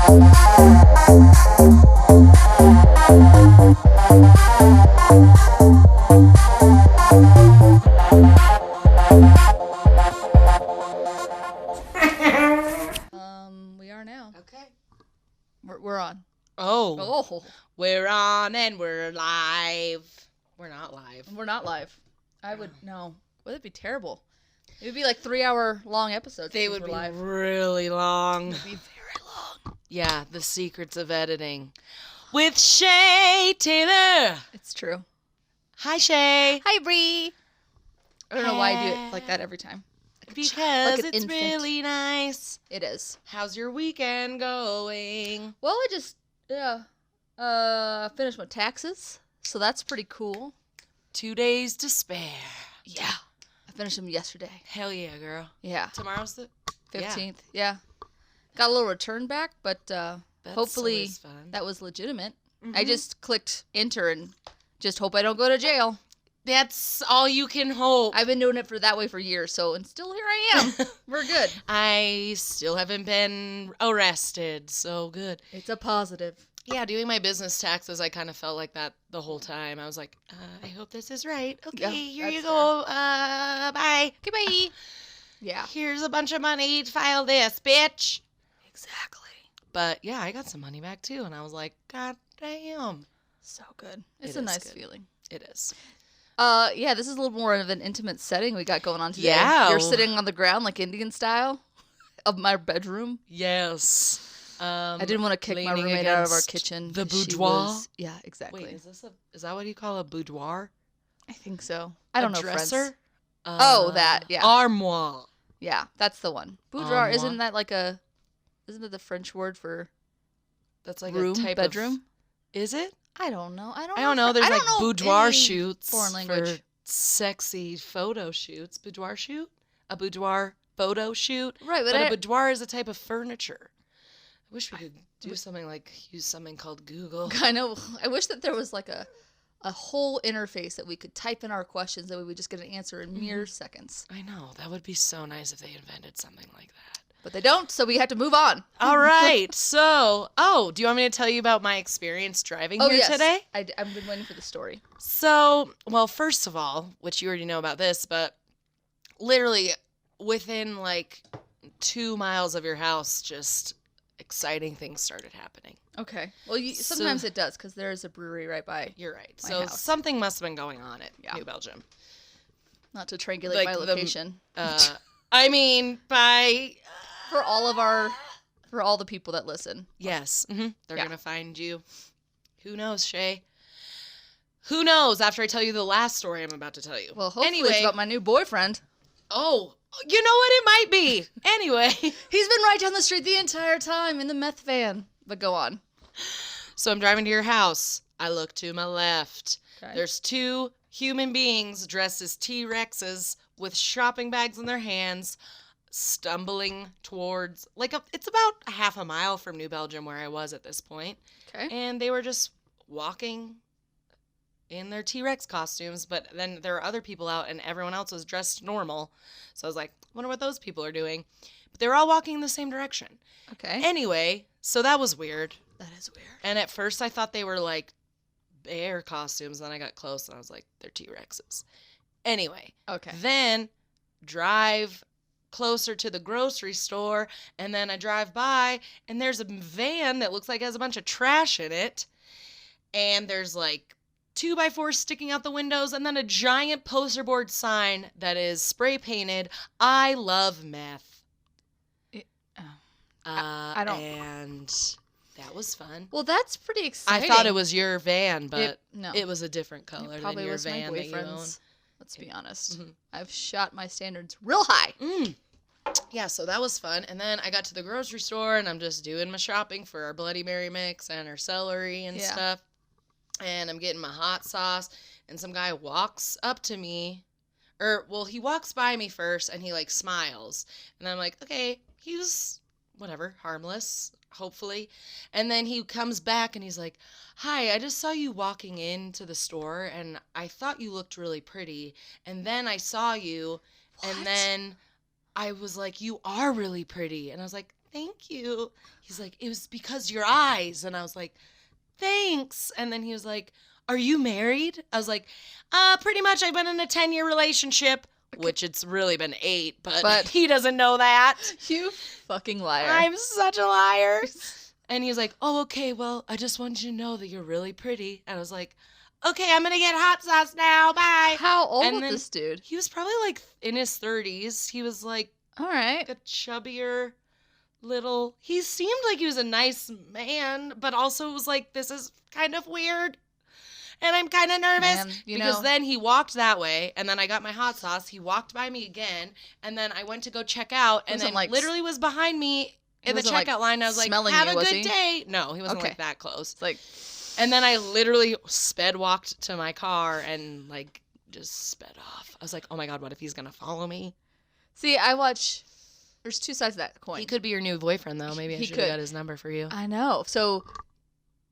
We are now. Okay. We're on. Oh. We're on and we're live. We're not live. We're not live. I would no. Would it be terrible? It would be like 3-hour long episodes. They would be live. really long. It would be very long. Yeah, the secrets of editing. With Shay Taylor. It's true. Hi, Shay. Hi, Brie. I don't know why I do it like that every time. Because like an it's infant. really nice. It is. How's your weekend going? Well, I just finished my taxes, so that's pretty cool. 2 days to spare. Yeah. I finished them yesterday. Hell yeah, girl. Yeah. Tomorrow's the 15th. Yeah. Got a little return back, but hopefully always fun. that was legitimate. Mm-hmm. I just clicked enter and just hope I don't go to jail. That's all you can hope. I've been doing it that way for years, and still here I am. We're good. I still haven't been arrested, so good. It's a positive. Yeah, doing my business taxes, I kind of felt like that the whole time. I was like, I hope this is right. Okay, Yeah, here you that's go. Bye. Okay, bye. Yeah. Here's a bunch of money to file this, bitch. Exactly. But yeah, I got some money back too, and I was like, God damn. So good. It's It a is nice good. feeling. It is. Yeah, this is a little more of an intimate setting we got going on today. Yeah. You're sitting on the ground like Indian style of my bedroom. Yes. I didn't want to kick my leaning roommate out of our against kitchen. the 'cause she boudoir? was- yeah, exactly. Wait, is that what you call a boudoir? I think so. I don't know, dresser? friends. Oh, that, yeah. Armoire. Yeah, that's the one. Boudoir, isn't Armoire. that isn't that the French word for That's like room, a type bedroom? of... Is it? I don't know. I I don't know. There's like boudoir any shoots foreign language. for sexy photo shoots. Boudoir shoot? A boudoir photo shoot? Right, but a boudoir is a type of furniture. I wish we could do something like use something called Google. I know. I wish that there was like a whole interface that we could type in our questions that we would just get an answer in mere seconds. I know. That would be so nice if they invented something like that. But they don't, so we have to move on. All right. So, do you want me to tell you about my experience driving here today? I've been waiting for the story. So, well, first of all, which you already know about this, but literally within like 2 miles of your house, just exciting things started happening. Okay. Well, sometimes it does because there is a brewery right by. You're right. My So house. something must have been going on at New Belgium. Not to triangulate Like my location. I mean, by... for all the people that listen. Yes. Mm-hmm. They're going to find you. Who knows, Shay? Who knows after I tell you the last story I'm about to tell you. Well, hopefully anyway, it's about my new boyfriend. Oh, you know what? It might be. Anyway. He's been right down the street the entire time in the meth van. But go on. So I'm driving to your house. I look to my left. Okay. There's 2 human beings dressed as T-Rexes with shopping bags in their hands, stumbling towards, it's about a half a mile from New Belgium where I was at this point. Okay. And they were just walking in their T-Rex costumes, but then there were other people out and everyone else was dressed normal. So I was like, I wonder what those people are doing. But they were all walking in the same direction. Okay. Anyway, so that was weird. That is weird. And at first I thought they were like bear costumes. Then I got close and I was like, they're T-Rexes. Anyway. Okay. Then drive closer to the grocery store, and then I drive by and there's a van that looks like it has a bunch of trash in it. And there's like 2x4s sticking out the windows, and then a giant poster board sign that is spray painted, "I love meth." I don't. And that was fun. Well, that's pretty exciting. I thought it was your van, but no. it was a different color It than probably your was van my that you own. boyfriend's. Let's be honest. Mhm. I've shot my standards real high. Yeah, so that was fun. And then I got to the grocery store, and I'm just doing my shopping for our Bloody Mary mix and our celery and stuff. And I'm getting my hot sauce, and some guy walks up to me. He walks by me first, and he, smiles. And I'm like, okay, he's, whatever, harmless, hopefully. And then he comes back, and he's like, hi, I just saw you walking into the store, and I thought you looked really pretty. And then I saw you, What? and then I was like, you are really pretty. And I was like, thank you. He's like, it was because your eyes. And I was like, thanks. And then he was like, are you married? I was like, pretty much. I've been in a 10-year relationship, which it's really been 8, but he doesn't know that. You fucking liar. I'm such a liar. And he was like, oh, okay, well, I just wanted you to know that you're really pretty. And I was like, okay, I'm going to get hot sauce now. Bye. How old was this dude? He was probably like in his 30s. He was like, all right, a chubbier little, he seemed like he was a nice man, but also was like, this is kind of weird. And I'm kind of nervous. Man, because then he walked that way, and then I got my hot sauce. He walked by me again, and then I went to go check out, and then literally was behind me in the checkout line. I was like, have a good day. No, he wasn't like that close. Like, and then I literally sped walked to my car and like just sped off. I was like, oh my God, what if he's going to follow me? See, there's 2 sides of that coin. He could be your new boyfriend, though. Maybe I should have got his number for you. I know. So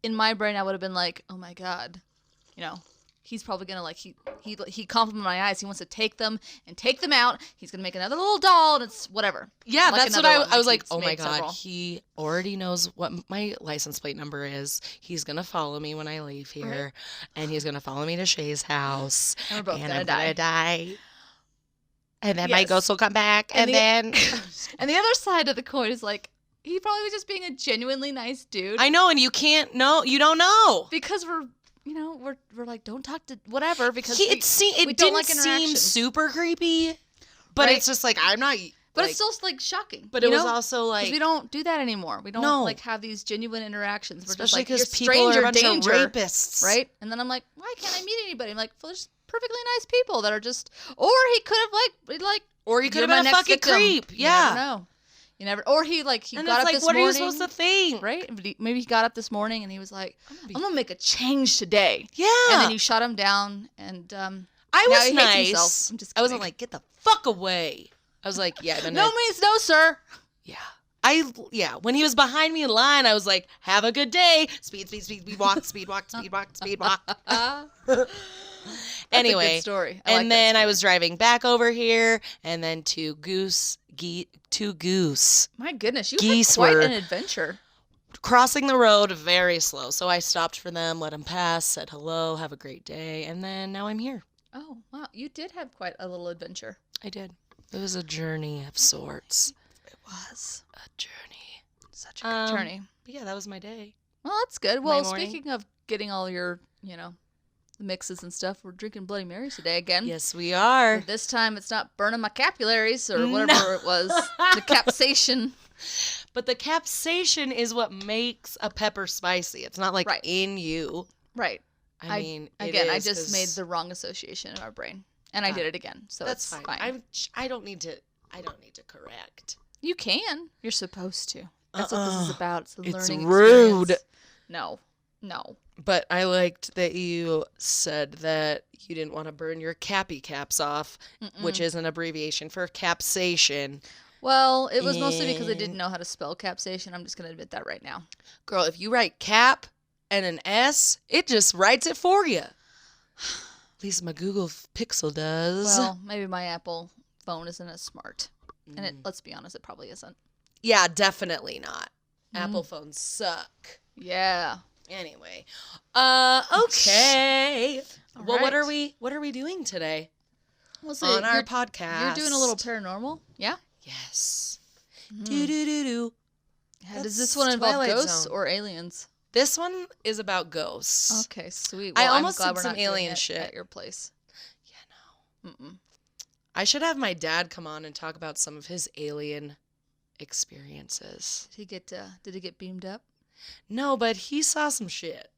in my brain, I would have been like, oh my God, he's probably going to like, he complimented my eyes. He wants to take them and take them out. He's going to make another little doll, and it's whatever. Yeah, like that's what I was like, oh my God, he already knows what my license plate number is. He's going to follow me when I leave here, and he's going to follow me to Shay's house. And we're both going to die. And then my ghost will come back, and then... And the other side of the coin is like, he probably was just being a genuinely nice dude. I know, and you don't know. Because we're like, don't talk to whatever, because it didn't seem super creepy, but it's just like, I'm not... But it's still like shocking. But it was also like... we don't do that anymore. We don't like have these genuine interactions. We're especially just like, because people are a bunch of rapists. Right? And then I'm like, why can't I meet anybody? I'm like, well, there's perfectly nice people that are just... Or he could have or he could have been a fucking creep. Yeah. You never know. You never... Or he got up this morning... And it's like, what are you supposed to think? Right? Maybe he got up this morning and he was like, I'm going to make a change today. Yeah. And then you shut him down and... I was nice. I'm just kidding. I wasn't like, get the fuck away. I was like, yeah. No means no, sir. Yeah. When he was behind me in line, I was like, have a good day. Speed walk. Anyway. That's a good story. And then I was driving back over here, and then two goose. My goodness, you had quite an adventure. Crossing the road very slow. So I stopped for them, let them pass, said hello, have a great day, and then now I'm here. Oh, wow. You did have quite a little adventure. I did. It was a journey of sorts. It was. A journey. Such a good journey. But yeah, that was my day. Well, that's good. Well, speaking of getting all your, mixes and stuff, we're drinking Bloody Marys today again. Yes, we are. But this time it's not burning my capillaries or whatever it was. The capsaicin. But the capsaicin is what makes a pepper spicy. It's not like in you. Right. I mean, I just made the wrong association in our brain. And I did it again, so that's fine. I don't need to correct. You can. You're supposed to. That's what this is about. It's a learning rude. Experience. No. But I liked that you said that you didn't want to burn your cappy caps off, which is an abbreviation for capsaicin. Well, it was mostly because I didn't know how to spell capsaicin. I'm just going to admit that right now. Girl, if you write cap and an S, it just writes it for you. At least my Google Pixel does. Well, maybe my Apple phone isn't as smart. And let's be honest, it probably isn't. Yeah, definitely not. Apple phones suck. Yeah. Anyway. Okay. Well, right. what are we doing today? We'll see. On our podcast. You're doing a little paranormal? Yeah? Yes. Do. Yeah, does this one involve Twilight ghosts Zone. or aliens? This one is about ghosts. Okay, sweet. Well, I almost I'm glad did we're some not alien doing it shit at your place. Yeah, no. I should have my dad come on and talk about some of his alien experiences. Did he get beamed up? No, but he saw some shit.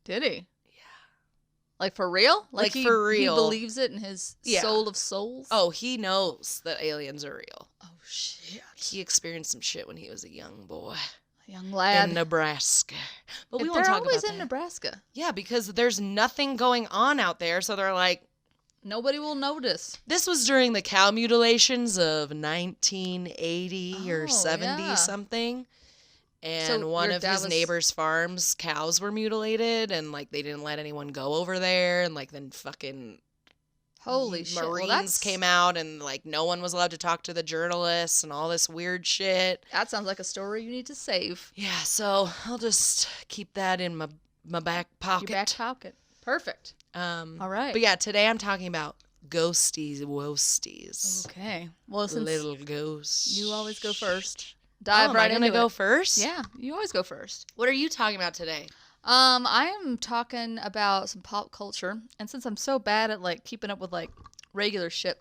Did he? Yeah. Like for real? Like for real. He believes it in his soul of souls? Oh, he knows that aliens are real. Oh, shit. He experienced some shit when he was a young boy. A young lad. In Nebraska. But we won't talk talk about that. They're always in Nebraska. Yeah, because there's nothing going on out there, so they're like... Nobody will notice. This was during the cow mutilations of 1980 or 70 something. And so one of his neighbor's farms, cows were mutilated, and like they didn't let anyone go over there, and like then fucking Holy shit. Well, Marines came out and like no one was allowed to talk to the journalists and all this weird shit. That sounds like a story you need to save. Yeah, so I'll just keep that in my back pocket. Your back pocket. Perfect. All right. But yeah, today I'm talking about ghosties woasties. Okay. Well, since little ghosts. you always go first, dive right into it. Am I gonna go first? Yeah, you always go first. What are you talking about today? I am talking about some pop culture, and since I'm so bad at like keeping up with like regular shit,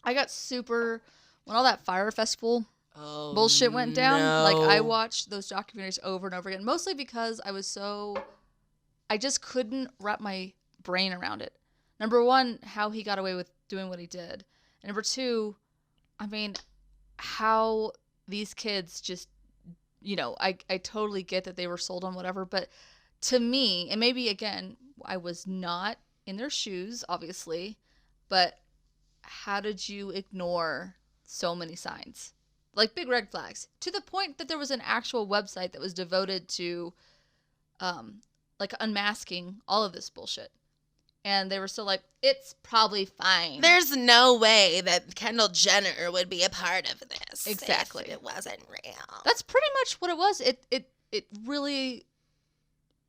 I got super when all that Fyre Festival bullshit went down. No. Like I watched those documentaries over and over again, mostly because I just couldn't wrap my brain around it. Number one, how he got away with doing what he did, and number two, I mean, how these kids just, I totally get that they were sold on whatever, but to me, and maybe again, I was not in their shoes, obviously, but how did you ignore so many signs? Like big red flags, to the point that there was an actual website that was devoted to like unmasking all of this bullshit. And they were still like, it's probably fine. There's no way that Kendall Jenner would be a part of this. Exactly. If it wasn't real. That's pretty much what it was. It really,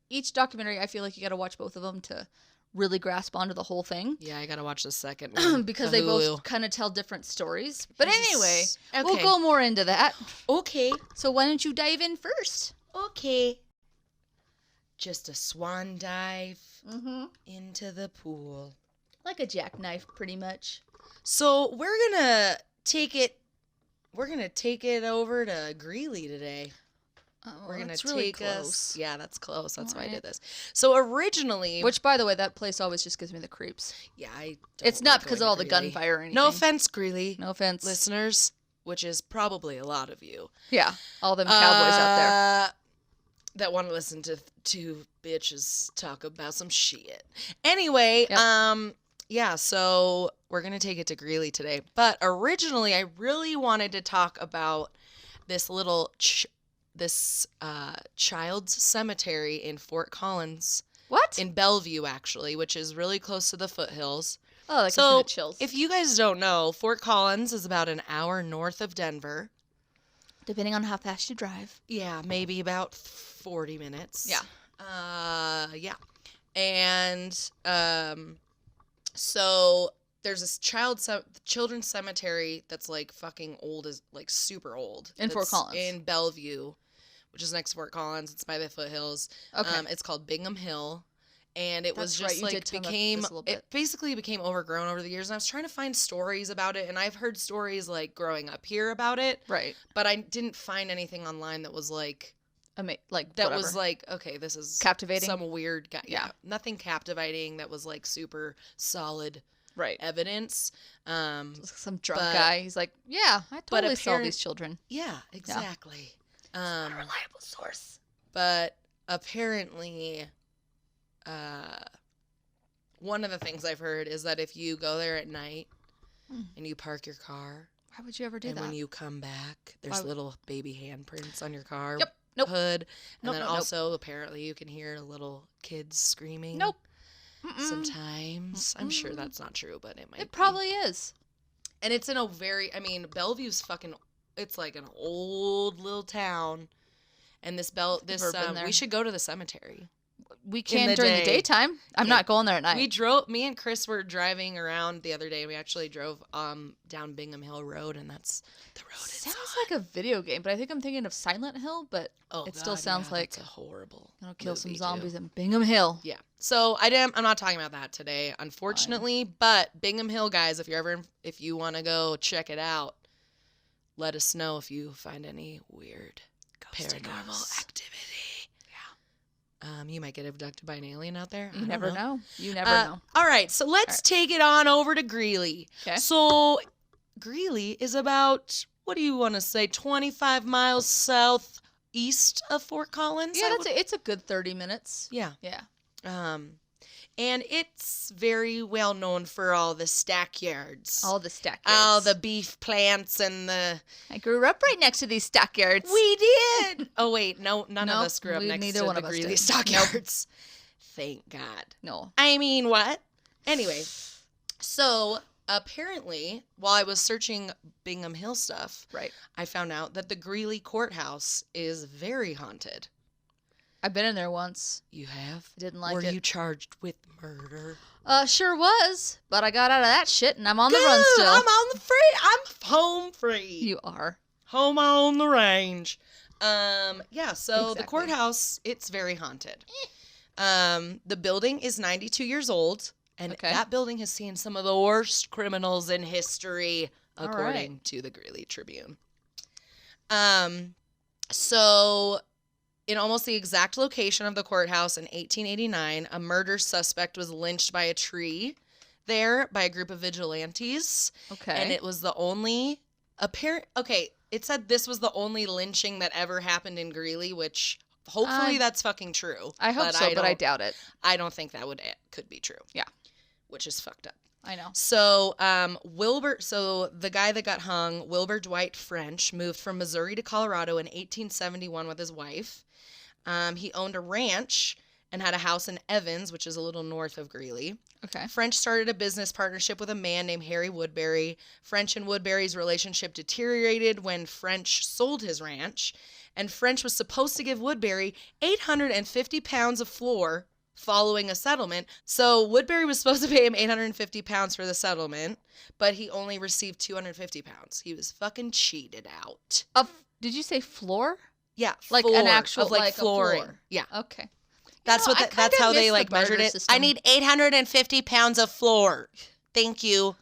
each documentary, I feel like you got to watch both of them to really grasp onto the whole thing. Yeah, I got to watch the second one. Because they both kind of tell different stories. But anyway, we'll go more into that. Okay. So why don't you dive in first? Okay. Just a swan dive into the pool. Like a jackknife, pretty much. So we're gonna take it over to Greeley today. We're gonna take us. Yeah, that's close. That's why I did this. So originally, which by the way, that place always just gives me the creeps. Yeah, it's not because of all the gunfire or anything. No offense, Greeley. No offense, listeners, which is probably a lot of you. Yeah, all them cowboys out there that want to listen to two bitches talk about some shit. Anyway, yeah, so we're going to take it to Greeley today. But originally, I really wanted to talk about this little child's cemetery in Fort Collins. What? In Bellevue, actually, which is really close to the foothills. Oh, that gives me the chills. If you guys don't know, Fort Collins is about an hour north of Denver. Depending on how fast you drive. Yeah, maybe about 40 minutes. Yeah. Yeah. And so there's this children's cemetery that's like fucking old, is like super old. In Fort Collins. In Bellevue, which is next to Fort Collins. It's by the foothills. Okay. It's called Bingham Hill. And it was just right. it basically became overgrown over the years. And I was trying to find stories about it. And I've heard stories like growing up here about it. Right. But I didn't find anything online that was like, was like, okay, this is captivating. Some weird guy. Yeah. Nothing captivating that was like super solid evidence. Some drunk guy. He's like, yeah, I totally saw these children. Yeah, exactly. Yeah. It's not a reliable source. But apparently, one of the things I've heard is that if you go there at night and you park your car, why would you ever do that? And when you come back, there's little baby handprints on your car Nope. hood, and then also apparently you can hear little kids screaming. Nope. Sometimes I'm sure that's not true, but it might. It probably is. And it's in a Bellevue's fucking. It's like an old little town, and we should go to the cemetery. We can during the daytime. I'm not going there at night. Me and Chris were driving around the other day. We actually drove down Bingham Hill Road, and that's the road. Sounds like a video game, but I think I'm thinking of Silent Hill, but still sounds like it's a horrible. Gonna kill some zombies in Bingham Hill. Yeah. So I'm not talking about that today, unfortunately. Fine. But Bingham Hill, guys, if you want to go check it out, let us know if you find any weird paranormal activity. You might get abducted by an alien out there. You never know. You never know. All right, so let's take it on over to Greeley. Okay. So Greeley is about, what do you want to say, 25 miles southeast of Fort Collins? Yeah, it's a good 30 minutes. Yeah. Yeah. And it's very well known for all the stackyards. All the stackyards. All the beef plants and the... I grew up right next to these stackyards. We did! Oh, wait. No, none of us grew up next to the Greeley stackyards. Thank God. No. I mean, what? Anyway. So apparently, while I was searching Bingham Hill stuff, Right. I found out that the Greeley Courthouse is very haunted. I've been in there once. You have? I didn't like Were it. you charged with murder? Sure was, but I got out of that shit and I'm on the run Good, still. I'm on the free. I'm home free. You are. Home on the range. Yeah, so the Exactly. courthouse, it's very haunted. The building is 92 years old, and Okay. that building has seen some of the worst criminals in history, All according right. to the Greeley Tribune. So in almost the exact location of the courthouse in 1889, a murder suspect was lynched by a tree there by a group of vigilantes. Okay. And it was the only it said this was the only lynching that ever happened in Greeley, which hopefully that's fucking true. I hope so, but I doubt it. I don't think that could be true. Yeah. Which is fucked up. I know. So, so the guy that got hung, Wilbur Dwight French, moved from Missouri to Colorado in 1871 with his wife. He owned a ranch and had a house in Evans, which is a little north of Greeley. Okay. French started a business partnership with a man named Harry Woodbury. French and Woodbury's relationship deteriorated when French sold his ranch, and French was supposed to give Woodbury 850 pounds of flour following a settlement. So Woodbury was supposed to pay him 850 pounds for the settlement, but he only received 250 pounds. He was fucking cheated out. Did you say floor? Yeah, Like an actual of like flooring. a floor. Yeah. Okay. That's that's how they like measured it. System. I need 850 pounds of flour. Thank you.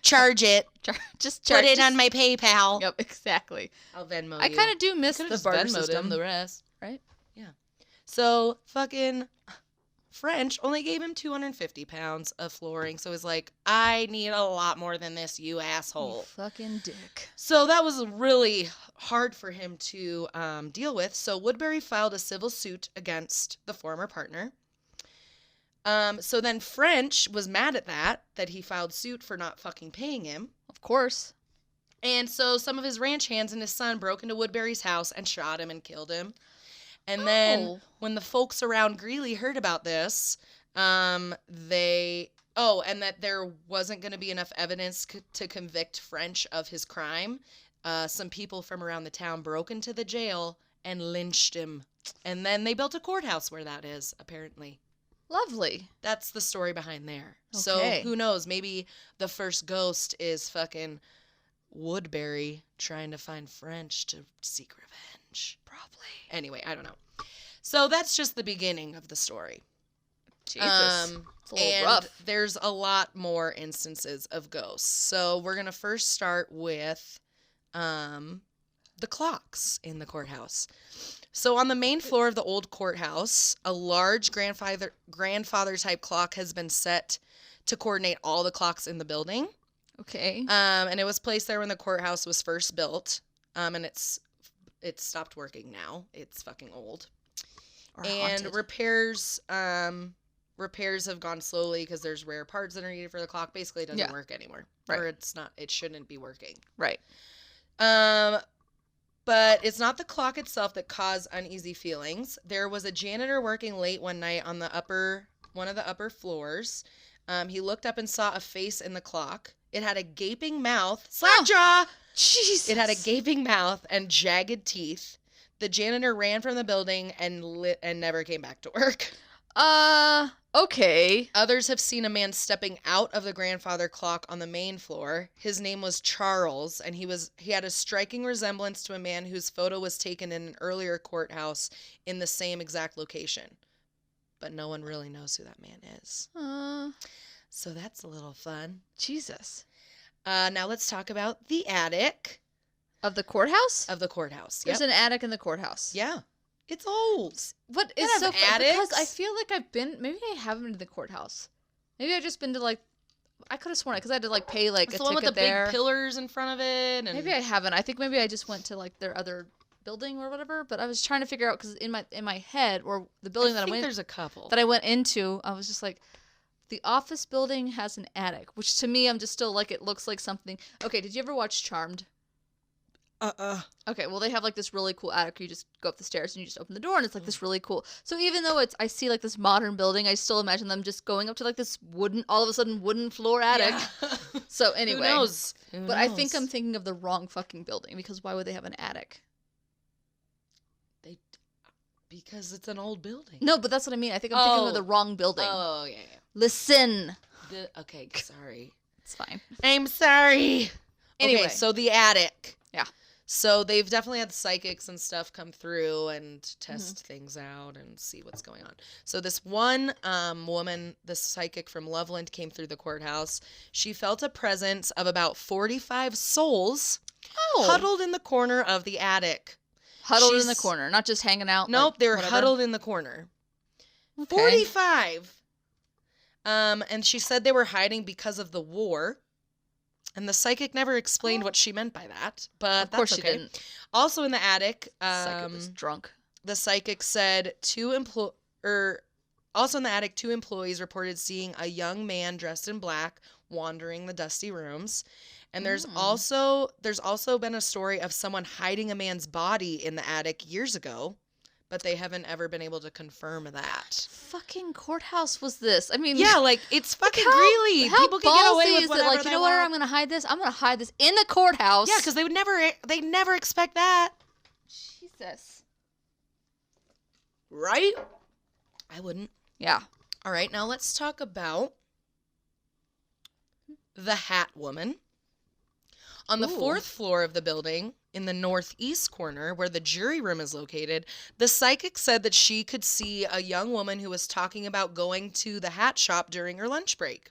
Charge it. Put it on my PayPal. Yep, exactly. I'll Venmo you. I kind of do miss Could've the just barter Venmo'd system. him the rest. Right? So fucking French only gave him 250 pounds of flooring. So he's like, I need a lot more than this, you asshole. You fucking dick. So that was really hard for him to deal with. So Woodbury filed a civil suit against the former partner. So then French was mad at that he filed suit for not fucking paying him. Of course. And so some of his ranch hands and his son broke into Woodbury's house and shot him and killed him. And then when the folks around Greeley heard about this, and that there wasn't going to be enough evidence to convict French of his crime, some people from around the town broke into the jail and lynched him. And then they built a courthouse where that is, apparently. Lovely. That's the story behind there. Okay. So who knows? Maybe the first ghost is fucking Woodbury trying to find French to seek revenge. Probably. Anyway, I don't know. So that's just the beginning of the story. Jesus. It's a little And rough. there's a lot more instances of ghosts. So we're going to first start with the clocks in the courthouse. So on the main floor of the old courthouse, a large grandfather type clock has been set to coordinate all the clocks in the building. Okay. And it was placed there when the courthouse was first built. And it's stopped working now. It's fucking old. Or And haunted. repairs have gone slowly because there's rare parts that are needed for the clock. Basically, it doesn't work anymore. Right. Or it shouldn't be working. Right. But it's not the clock itself that caused uneasy feelings. There was a janitor working late one night on one of the upper floors. He looked up and saw a face in the clock. It had a gaping mouth. Slackjaw! Jesus. It had a gaping mouth and jagged teeth. The janitor ran from the building and never came back to work. Okay. Others have seen a man stepping out of the grandfather clock on the main floor. His name was Charles, and he had a striking resemblance to a man whose photo was taken in an earlier courthouse in the same exact location. But no one really knows who that man is. So that's a little fun. Jesus. Now let's talk about the attic Of the courthouse? of the courthouse. There's Yep. an attic in the courthouse. Yeah. It's old. What They is have so fun? Because I attics? feel like maybe I haven't been to the courthouse. Maybe I've just been to I could have sworn it because I had to pay It's a the one with ticket the there. big pillars in front of it. And Maybe I haven't. I think maybe I just went to their other building or whatever. But I was trying to figure out because in my head or the building I think there's a couple. that I went into, I was just like, the office building has an attic, which to me I'm just still it looks like something. Okay, did you ever watch Charmed? Okay, well, they have like this really cool attic where you just go up the stairs and you just open the door and it's like this really cool. So even though I see like this modern building, I still imagine them just going up to like this all of a sudden wooden floor attic. Yeah. So anyway. Who knows? But I think I'm thinking of the wrong fucking building because why would they have an attic? Because it's an old building. No, but that's what I mean. I think I'm thinking of the wrong building. Oh, yeah. Listen. Okay, sorry. It's fine. I'm sorry. Anyway. Okay, so the attic. Yeah. So they've definitely had psychics and stuff come through and test things out and see what's going on. So this one woman, this psychic from Loveland, came through the courthouse. She felt a presence of about 45 souls huddled in the corner of the attic. Huddled in the corner, not just hanging out. Nope, like, they were whatever. huddled in the corner. Okay. 45. And she said they were hiding because of the war. And the psychic never explained what she meant by that, but of course that's okay. she didn't. Also in the attic, Psychic was drunk. The psychic said also in the attic, 2 employees reported seeing a young man dressed in black wandering the dusty rooms. And there's also been a story of someone hiding a man's body in the attic years ago, but they haven't ever been able to confirm that. Fucking courthouse was this? I mean, yeah, like it's fucking how, Greeley. How people can get away with is whatever it? Like, you know they what? want. I'm gonna hide this. I'm gonna hide this in the courthouse. Yeah, because they never expect that. Jesus. Right? I wouldn't. Yeah. All right, now let's talk about the Hat Woman. On the 4th floor of the building, in the northeast corner, where the jury room is located, the psychic said that she could see a young woman who was talking about going to the hat shop during her lunch break.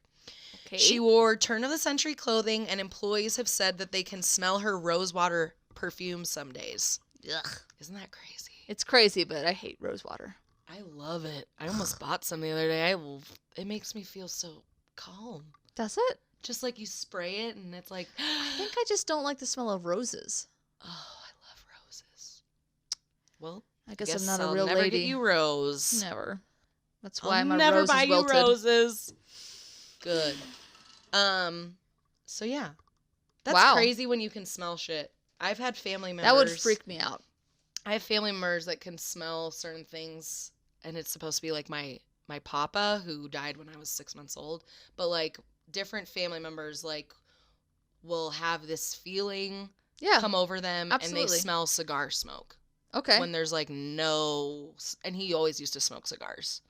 Okay. She wore turn-of-the-century clothing, and employees have said that they can smell her rosewater perfume some days. Ugh. Isn't that crazy? It's crazy, but I hate rosewater. I love it. I almost bought some the other day. It makes me feel so calm. Does it? Just like you spray it and it's like... I think I just don't like the smell of roses. Oh, I love roses. Well, I guess I'm not a real never lady. Get you rose. Never. That's why my never rose buy is you wilted. roses. Good. So yeah. That's crazy when you can smell shit. I've had family members... That would freak me out. I have family members that can smell certain things, and it's supposed to be like my papa, who died when I was 6 months old, but like... different family members like will have this feeling come over them. Absolutely. And they smell cigar smoke. Okay. When there's like no, and he always used to smoke cigars.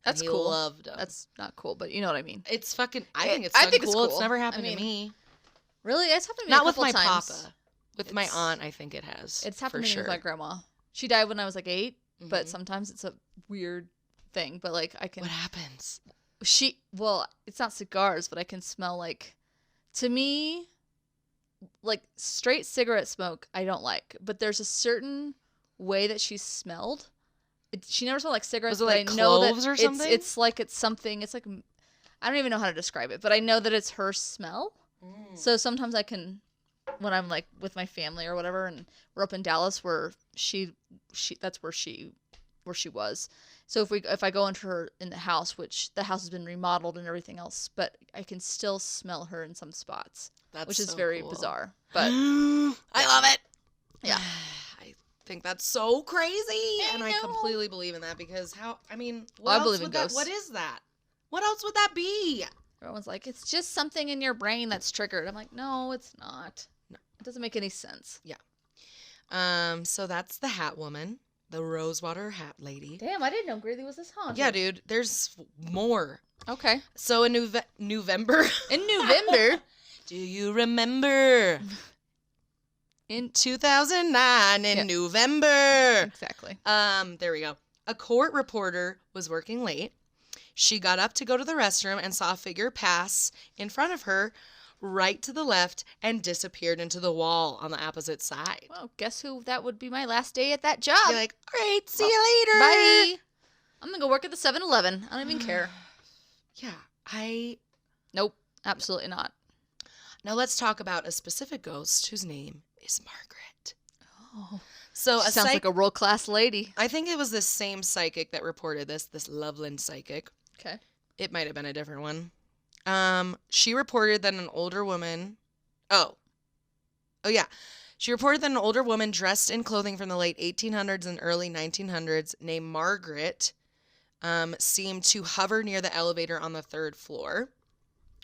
That's cool. He loved them. That's not cool, but you know what I mean. It's fucking. I think it's cool. It's never happened to me. Really, it's happened to me not a couple with my times. papa. With my aunt, I think it has. It's happened to me with my grandma. She died when I was like 8, but sometimes it's a weird thing. But like I can. What happens? It's not cigars, but I can smell like, to me, like straight cigarette smoke I don't like, but there's a certain way that she smelled. She never smelled like cigarettes, Was it like but I know that or something? it's like it's something, it's like, I don't even know how to describe it, but I know that it's her smell. So sometimes I can, when I'm like with my family or whatever, and we're up in Dallas where she that's where she was. So if I go into her in the house, which the house has been remodeled and everything else, but I can still smell her in some spots, which is very bizarre. But I love it. Yeah. I think that's so crazy, and I completely believe in that because I believe in ghosts. What is that? What else would that be? Everyone's like, it's just something in your brain that's triggered. I'm like, no, it's not. No, it doesn't make any sense. Yeah. So that's the Hat Woman. The Rosewater Hat Lady. Damn, I didn't know Greeley was this haunted. Yeah, dude. There's more. Okay. So in November. In November? Do you remember? In 2009 in November. Exactly. There we go. A court reporter was working late. She got up to go to the restroom and saw a figure pass in front of her right to the left and disappeared into the wall on the opposite side. Well, guess who that would be my last day at that job. You're like, all right, see you later. Bye. I'm going to go work at the 7-Eleven. I don't even care. Yeah, Nope, absolutely not. Now let's talk about a specific ghost whose name is Margaret. Oh. So she sounds like a world-class lady. I think it was the same psychic that reported this Loveland psychic. Okay. It might have been a different one. She reported that an older woman... Oh, yeah. She reported that an older woman dressed in clothing from the late 1800s and early 1900s named Margaret seemed to hover near the elevator on the 3rd floor,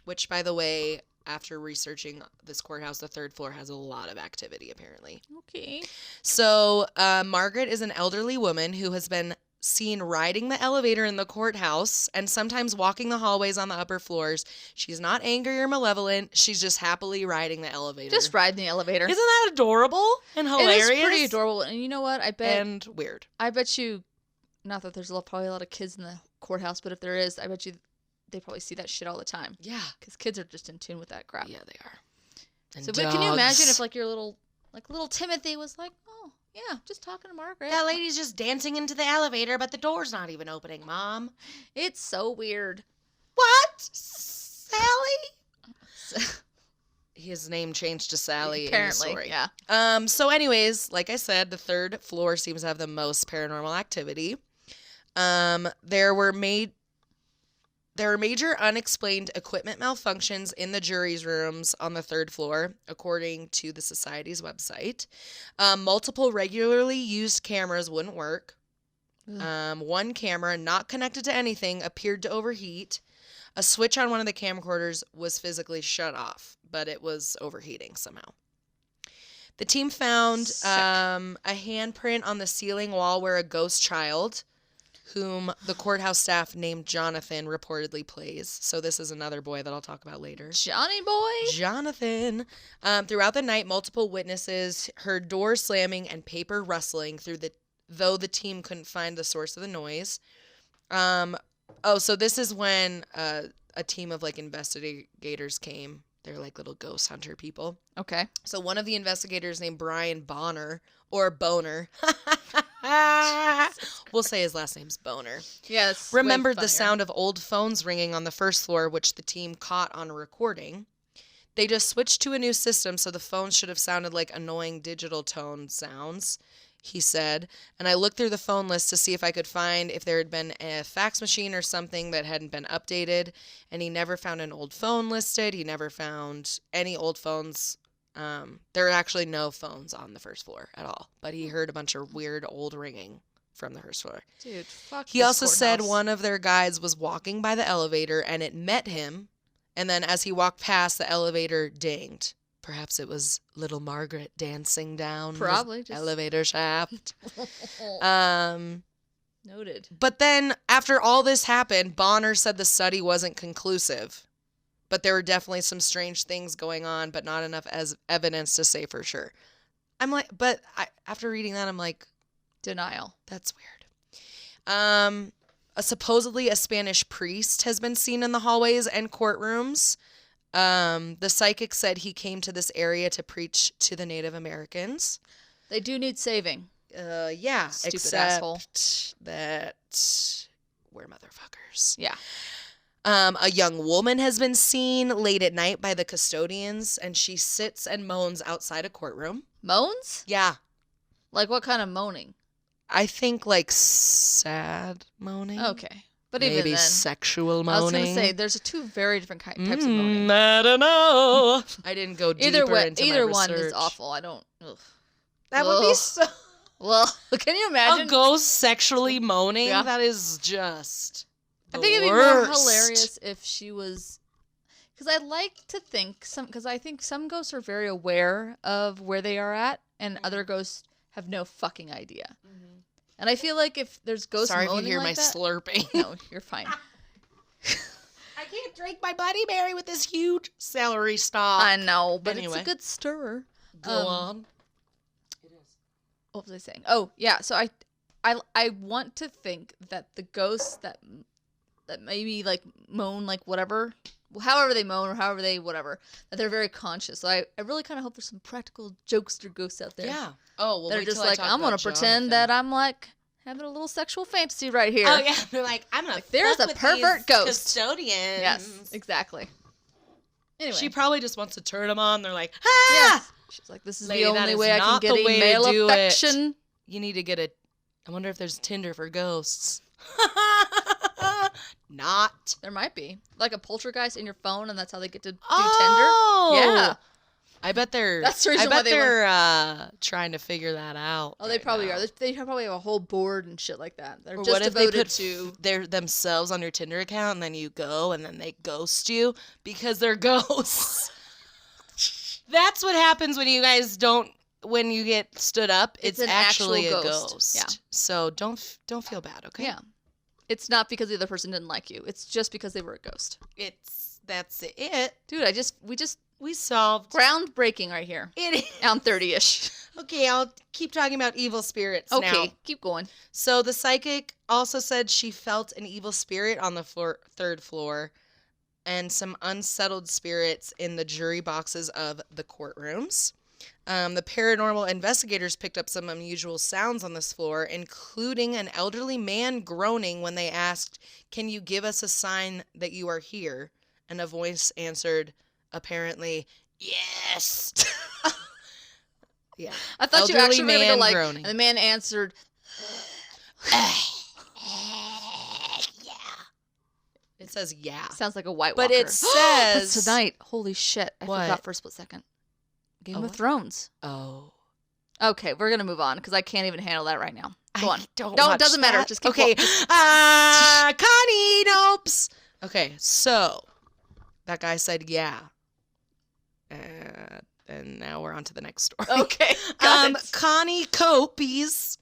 which, by the way, after researching this courthouse, the 3rd floor has a lot of activity, apparently. Okay. So Margaret is an elderly woman who has been seen riding the elevator in the courthouse and sometimes walking the hallways on the upper floors. She's not angry or malevolent. She's just happily riding the elevator. Just riding the elevator. Isn't that adorable and hilarious? It is pretty adorable. And you know what? And weird. I bet you, not that there's probably a lot of kids in the courthouse, but if there is, I bet you they probably see that shit all the time. Yeah. Because kids are just in tune with that crap. Yeah, they are. And so, but can you imagine if like your little Timothy was like, oh, yeah, just talking to Margaret. That lady's just dancing into the elevator, but the door's not even opening, Mom. It's so weird. What? Sally? His name changed to Sally. Apparently, in the story. yeah. So anyways, like I said, the 3rd floor seems to have the most paranormal activity. There were major unexplained equipment malfunctions in the jury's rooms on the 3rd floor, according to the society's website. Multiple regularly used cameras wouldn't work. One camera, not connected to anything, appeared to overheat. A switch on one of the camcorders was physically shut off, but it was overheating somehow. The team found a handprint on the ceiling wall where a ghost child, whom the courthouse staff named Jonathan, reportedly plays. So this is another boy that I'll talk about later. Johnny boy? Jonathan. Throughout the night, multiple witnesses heard doors slamming and paper rustling though the team couldn't find the source of the noise. So this is when a team of like investigators came. They're like little ghost hunter people. Okay. So one of the investigators named Brian Bonner, or Boner. We'll say his last name's Boner. Yes. Remembered the sound of old phones ringing on the 1st floor, which the team caught on a recording. They just switched to a new system, so the phones should have sounded like annoying digital tone sounds, he said. And I looked through the phone list to see if I could find if there had been a fax machine or something that hadn't been updated. And he never found an old phone listed. He never found any old phones. There are actually no phones on the 1st floor at all. But he heard a bunch of weird old ringing from the 1st floor. Dude, fuck. He also said one of their guides was walking by the elevator and it met him. And then as he walked past, the elevator dinged. Perhaps it was little Margaret dancing down the elevator shaft. Noted. But then after all this happened, Bonner said the study wasn't conclusive. But there were definitely some strange things going on, but not enough as evidence to say for sure. I'm like, after reading that, I'm like, denial. That's weird. Supposedly a Spanish priest has been seen in the hallways and courtrooms. The psychic said he came to this area to preach to the Native Americans. They do need saving. Yeah. Stupid except asshole. That we're motherfuckers. Yeah. A young woman has been seen late at night by the custodians, and she sits and moans outside a courtroom. Moans? Yeah. Like what kind of moaning? I think like sad moaning. Okay. But maybe even then, sexual moaning. I was going to say, there's two very different types of moaning. I don't know. I didn't go deeper into my research. Either one is awful. I don't. Ugh. That would be so... Well, can you imagine? A ghost sexually moaning? Yeah. That is just I think it'd be more hilarious if she was... Because I'd like to think... Because I think some ghosts are very aware of where they are at, and other ghosts have no fucking idea. Mm-hmm. And I feel like if there's ghosts moaning Sorry if you hear like my slurping. No, you're fine. I can't drink my Bloody Mary with this huge celery stalk. I know, but anyway. it's a good stir. Go on. It is. What was I saying? Oh, yeah. So I want to think that the ghosts that maybe like moan like whatever, however they moan or however they whatever, that they're very conscious. So I really kind of hope there's some practical jokester ghosts out there. Yeah. Oh, well, they're just like, I'm gonna pretend that I'm like having a little sexual fantasy right here. Oh yeah, they're like, I'm gonna. Like, there's a pervert ghost. Custodians. Yes, exactly. Anyway, she probably just wants to turn them on. They're like, ah! Yes. She's like, this is the only way I can get a male affection. You need to get a. I wonder if there's Tinder for ghosts. Not. There might be like a poltergeist in your phone, and that's how they get to do Tinder. Yeah. I bet they're. That's the reason I bet why they they're trying to figure that out. Oh, they probably are. They probably have a whole board and shit like that. They're Or just what if they devoted put to their themselves on your Tinder account and then you go and then they ghost you because they're ghosts? That's what happens when you guys don't. When you get stood up, it's an actually actual a ghost. ghost. Yeah. So don't feel bad, okay? Yeah. It's not because the other person didn't like you. It's just because they were a ghost. That's it. Dude, We solved groundbreaking right here. it. I'm 30-ish. Okay, I'll keep talking about evil spirits now. Okay, keep going. So the psychic also said she felt an evil spirit on the third floor and some unsettled spirits in the jury boxes of the courtrooms. The paranormal investigators picked up some unusual sounds on this floor, including an elderly man groaning when they asked, "Can you give us a sign that you are here?" And a voice answered, apparently, "Yes." Yeah. I thought you Elderly actually were going to go man like, groaning. and the man answered, It says yeah. sounds like a White Walker. But it says But tonight, holy shit, I What? forgot for a split second. Game of what? Thrones. Oh. Okay, we're going to move on because I can't even handle that right now. Go on. Don't No, watch it doesn't matter. that. Just keep okay. Connie, nopes. Okay, so that guy said yeah. And now we're on to the next story. Okay, got it. Connie Copus.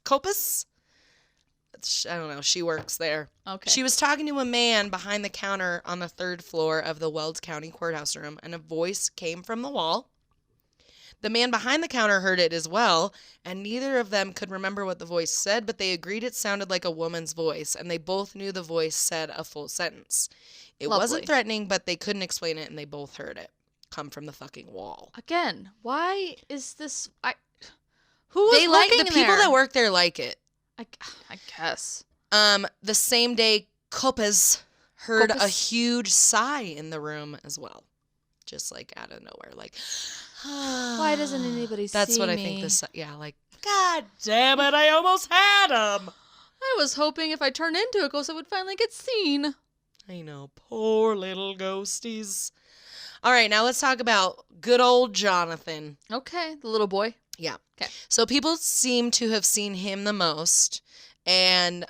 I don't know. She works there. Okay. She was talking to a man behind the counter on the third floor of the Weld County Courthouse room, and a voice came from the wall. The man behind the counter heard it as well, and neither of them could remember what the voice said, but they agreed it sounded like a woman's voice, and they both knew the voice said a full sentence. It Lovely. wasn't threatening, but they couldn't explain it, and they both heard it come from the fucking wall. Again, why is this? Who was They like working the people there? that work there like it. I guess. The same day, Copes heard a Copus? huge sigh in the room as well, just like out of nowhere, like. Why doesn't anybody see me? That's what I think this. Yeah, like. God damn it! I almost had him. I was hoping if I turned into a ghost, I would finally get seen. I know, poor little ghosties. All right, now let's talk about good old Jonathan. Okay, the little boy. Yeah. Okay. So people seem to have seen him the most, and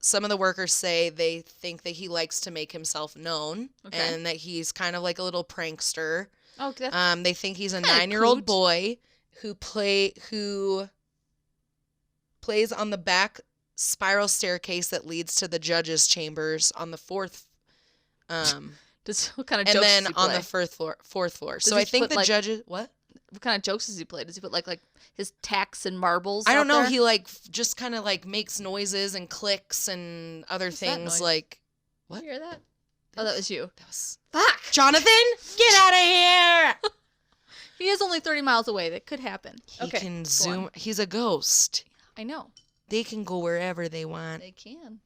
some of the workers say they think that he likes to make himself known, Okay. and that he's kind of like a little prankster. Okay. They think he's a Kinda 9-year-old cute. boy who plays on the back spiral staircase that leads to the judges' chambers on the fourth. What kind of And jokes then does he on play? the fourth floor. Does So he I think put, the like- judges. What? What kind of jokes does he play? Does he put like his tacks and marbles? I don't out know. there? He like just kind of like makes noises and clicks and other What's that things noise? like. Did you hear that? Oh, that was you. That was Fuck! Jonathan. Get out of here. He is only 30 miles away. That could happen. He Okay, can go zoom. on. He's a ghost. I know. They can go wherever they want. They can.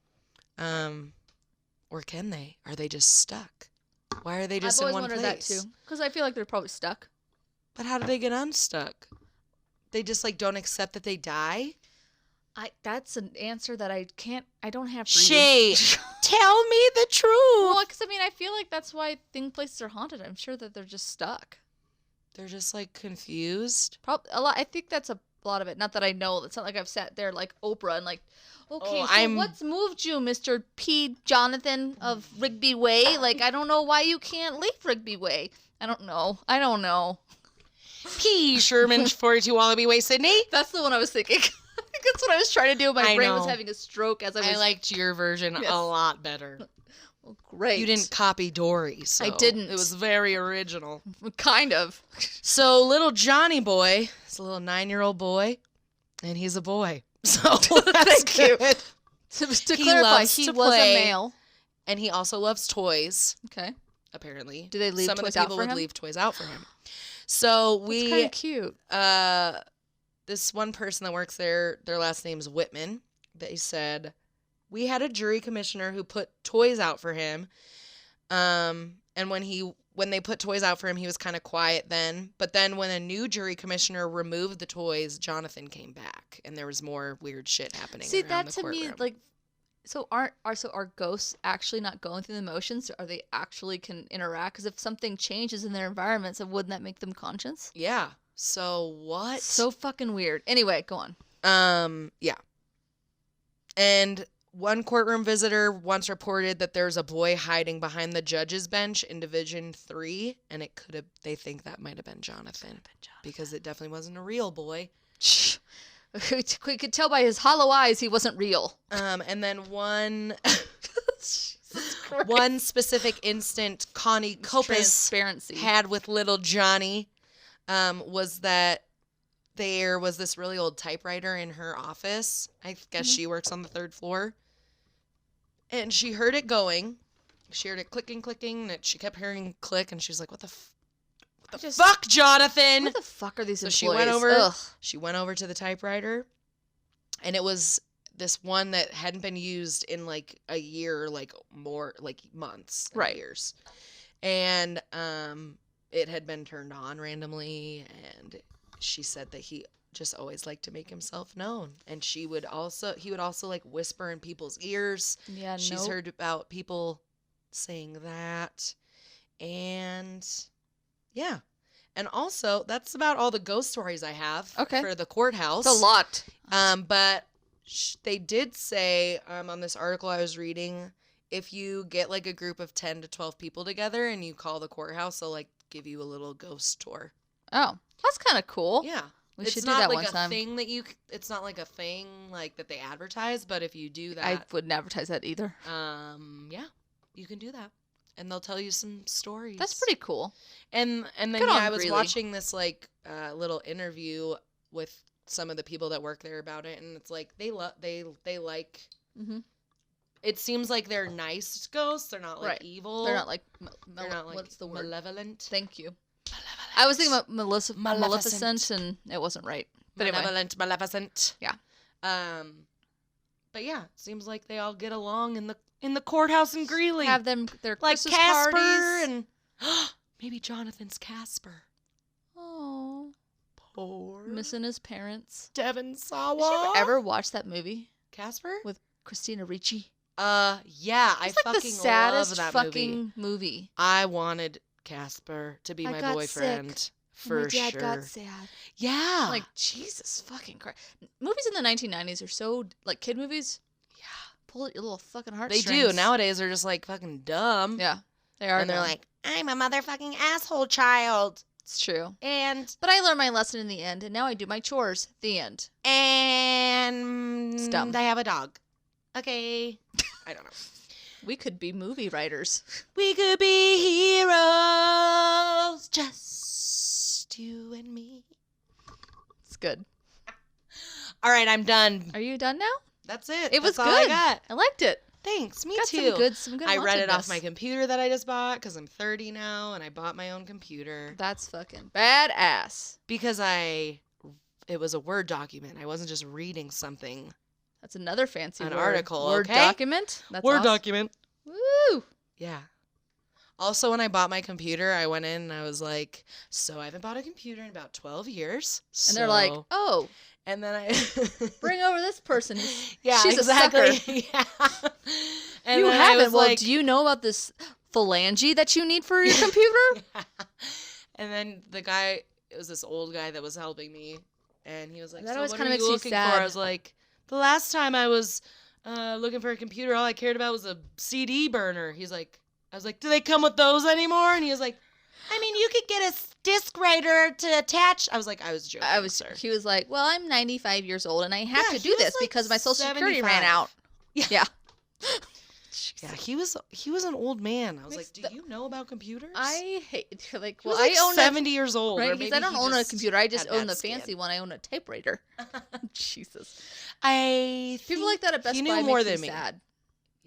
Or can they? Are they just stuck? Why are they just I've in always one wondered that place? too. Because I feel like they're probably stuck. But how do they get unstuck? They just like don't accept that they die? That's an answer that I don't have for Shay, you. tell me the truth. Well, because I mean, I feel like that's why places are haunted. I'm sure that they're just stuck. They're just like confused. Probably a lot. I think that's a lot of it. Not that I know. It's not like I've sat there like Oprah and like, okay, so what's moved you, Mr. P. Jonathan of Rigby Way? Like, I don't know why you can't leave Rigby Way. I don't know. P. Sherman, 42 Wallaby Way, Sydney. That's the one I was thinking. I think that's what I was trying to do. My brain was having a stroke as I was. I liked your version Yes. a lot better. Well, great. You didn't copy Dory, so I didn't. It was very original. Kind of. So little Johnny boy is a little 9-year-old boy, and he's a boy. So that's Thank you. good. To He clarify, loves he to was play. a male. And he also loves toys. Okay. Apparently, Do they leave some toys of the out people for would him? leave toys out for him. So It's kind of cute. this one person that works there, their last name's Whitman. They said, we had a jury commissioner who put toys out for him. And when they put toys out for him, he was kind of quiet then. But then when a new jury commissioner removed the toys, Jonathan came back, and there was more weird shit happening. See, around that the to me, courtroom. like, are ghosts actually not going through the motions? Are they actually can interact? Because if something changes in their environments, wouldn't that make them conscious? Yeah. So what? So fucking weird. Anyway, go on. Yeah. And one courtroom visitor once reported that there's a boy hiding behind the judge's bench in Division 3, and they think that might have been Jonathan. Because it definitely wasn't a real boy. We could tell by his hollow eyes he wasn't real. And then one specific instant Connie Copus had with little Johnny was that there was this really old typewriter in her office. I guess she works on the 3rd floor. And she heard it going. She heard it clicking, that she kept hearing click, and she's like, what the fuck, Jonathan? What the fuck are these employees? She went over to the typewriter, and it was this one that hadn't been used in like a year, like more, like months, right? Years, and it had been turned on randomly, and she said that he just always liked to make himself known, and he would also like whisper in people's ears. Yeah, she's heard about people saying that, and yeah. And also, that's about all the ghost stories I have for the courthouse. It's a lot. But they did say on this article I was reading, if you get like a group of 10 to 12 people together and you call the courthouse, they'll like give you a little ghost tour. Oh, that's kind of cool. Yeah. We should do that one time. It's not like a thing like that they advertise, but if you do that. I wouldn't advertise that either. Yeah, you can do that. And they'll tell you some stories. That's pretty cool. And then I was watching this like little interview with some of the people that work there about it, and it's like they like. Mm-hmm. It seems like they're nice ghosts. They're not like evil. They're not like. They're not like what's the word? Malevolent. Thank you. Malevolent. I was thinking about Maleficent, and it wasn't right. But Malevolent, anyway. Maleficent. Yeah. But yeah, it seems like they all get along in the courthouse in Greeley. Have them their like Christmas Casper parties. And maybe Jonathan's Casper. Oh, poor missing his parents. Devin Sawa. Did you ever watch that movie? Casper with Christina Ricci. Yeah, I like fucking the saddest love that fucking movie. I wanted Casper to be my boyfriend. Sick. For my dad sure. got sad. Yeah. Like, Jesus fucking Christ. Movies in the 1990s are so, like, kid movies. Yeah. Pull at your little fucking heartstrings. They do. Nowadays, they're just, like, fucking dumb. Yeah. They are. And they're like, I'm a motherfucking asshole child. It's true. But I learned my lesson in the end, and now I do my chores. The end. And it's dumb. I have a dog. Okay. I don't know. We could be movie writers. We could be heroes. Just you and me. It's good. All right, I'm done. Are you done now? That's it. It was That's good. all I got. I liked it. Thanks. Me got too. Some good I read it off my computer that I just bought because I'm 30 now and I bought my own computer. That's fucking badass. Because it was a Word document. I wasn't just reading something. That's another fancy word. An article. Word document. That's Word awesome. document. Woo. Yeah. Also, when I bought my computer, I went in and I was like, so I haven't bought a computer in about 12 years. And they're like, oh. And then I... bring over this person. Yeah, she's exactly. a sucker. Yeah. And you haven't. Well, like, do you know about this phalange that you need for your computer? Yeah. And then the guy, it was this old guy that was helping me. And he was like, that so always what kind are of makes you you looking sad. for? I was like, the last time I was looking for a computer, all I cared about was a CD burner. I was like, do they come with those anymore? And he was like, I mean, you could get a disc writer to attach. I was joking, sir. He was like, well, I'm 95 years old and I have to do this like because my Social 75. Security ran out. Yeah. Yeah. Yeah, he was an old man. I was like, do you know about computers? I hate, like, well, I own 70 years old. Right? Or Because I don't own a computer. I just own the skin. fancy one. I own a typewriter. Jesus. People like that at Best Buy more makes than me sad,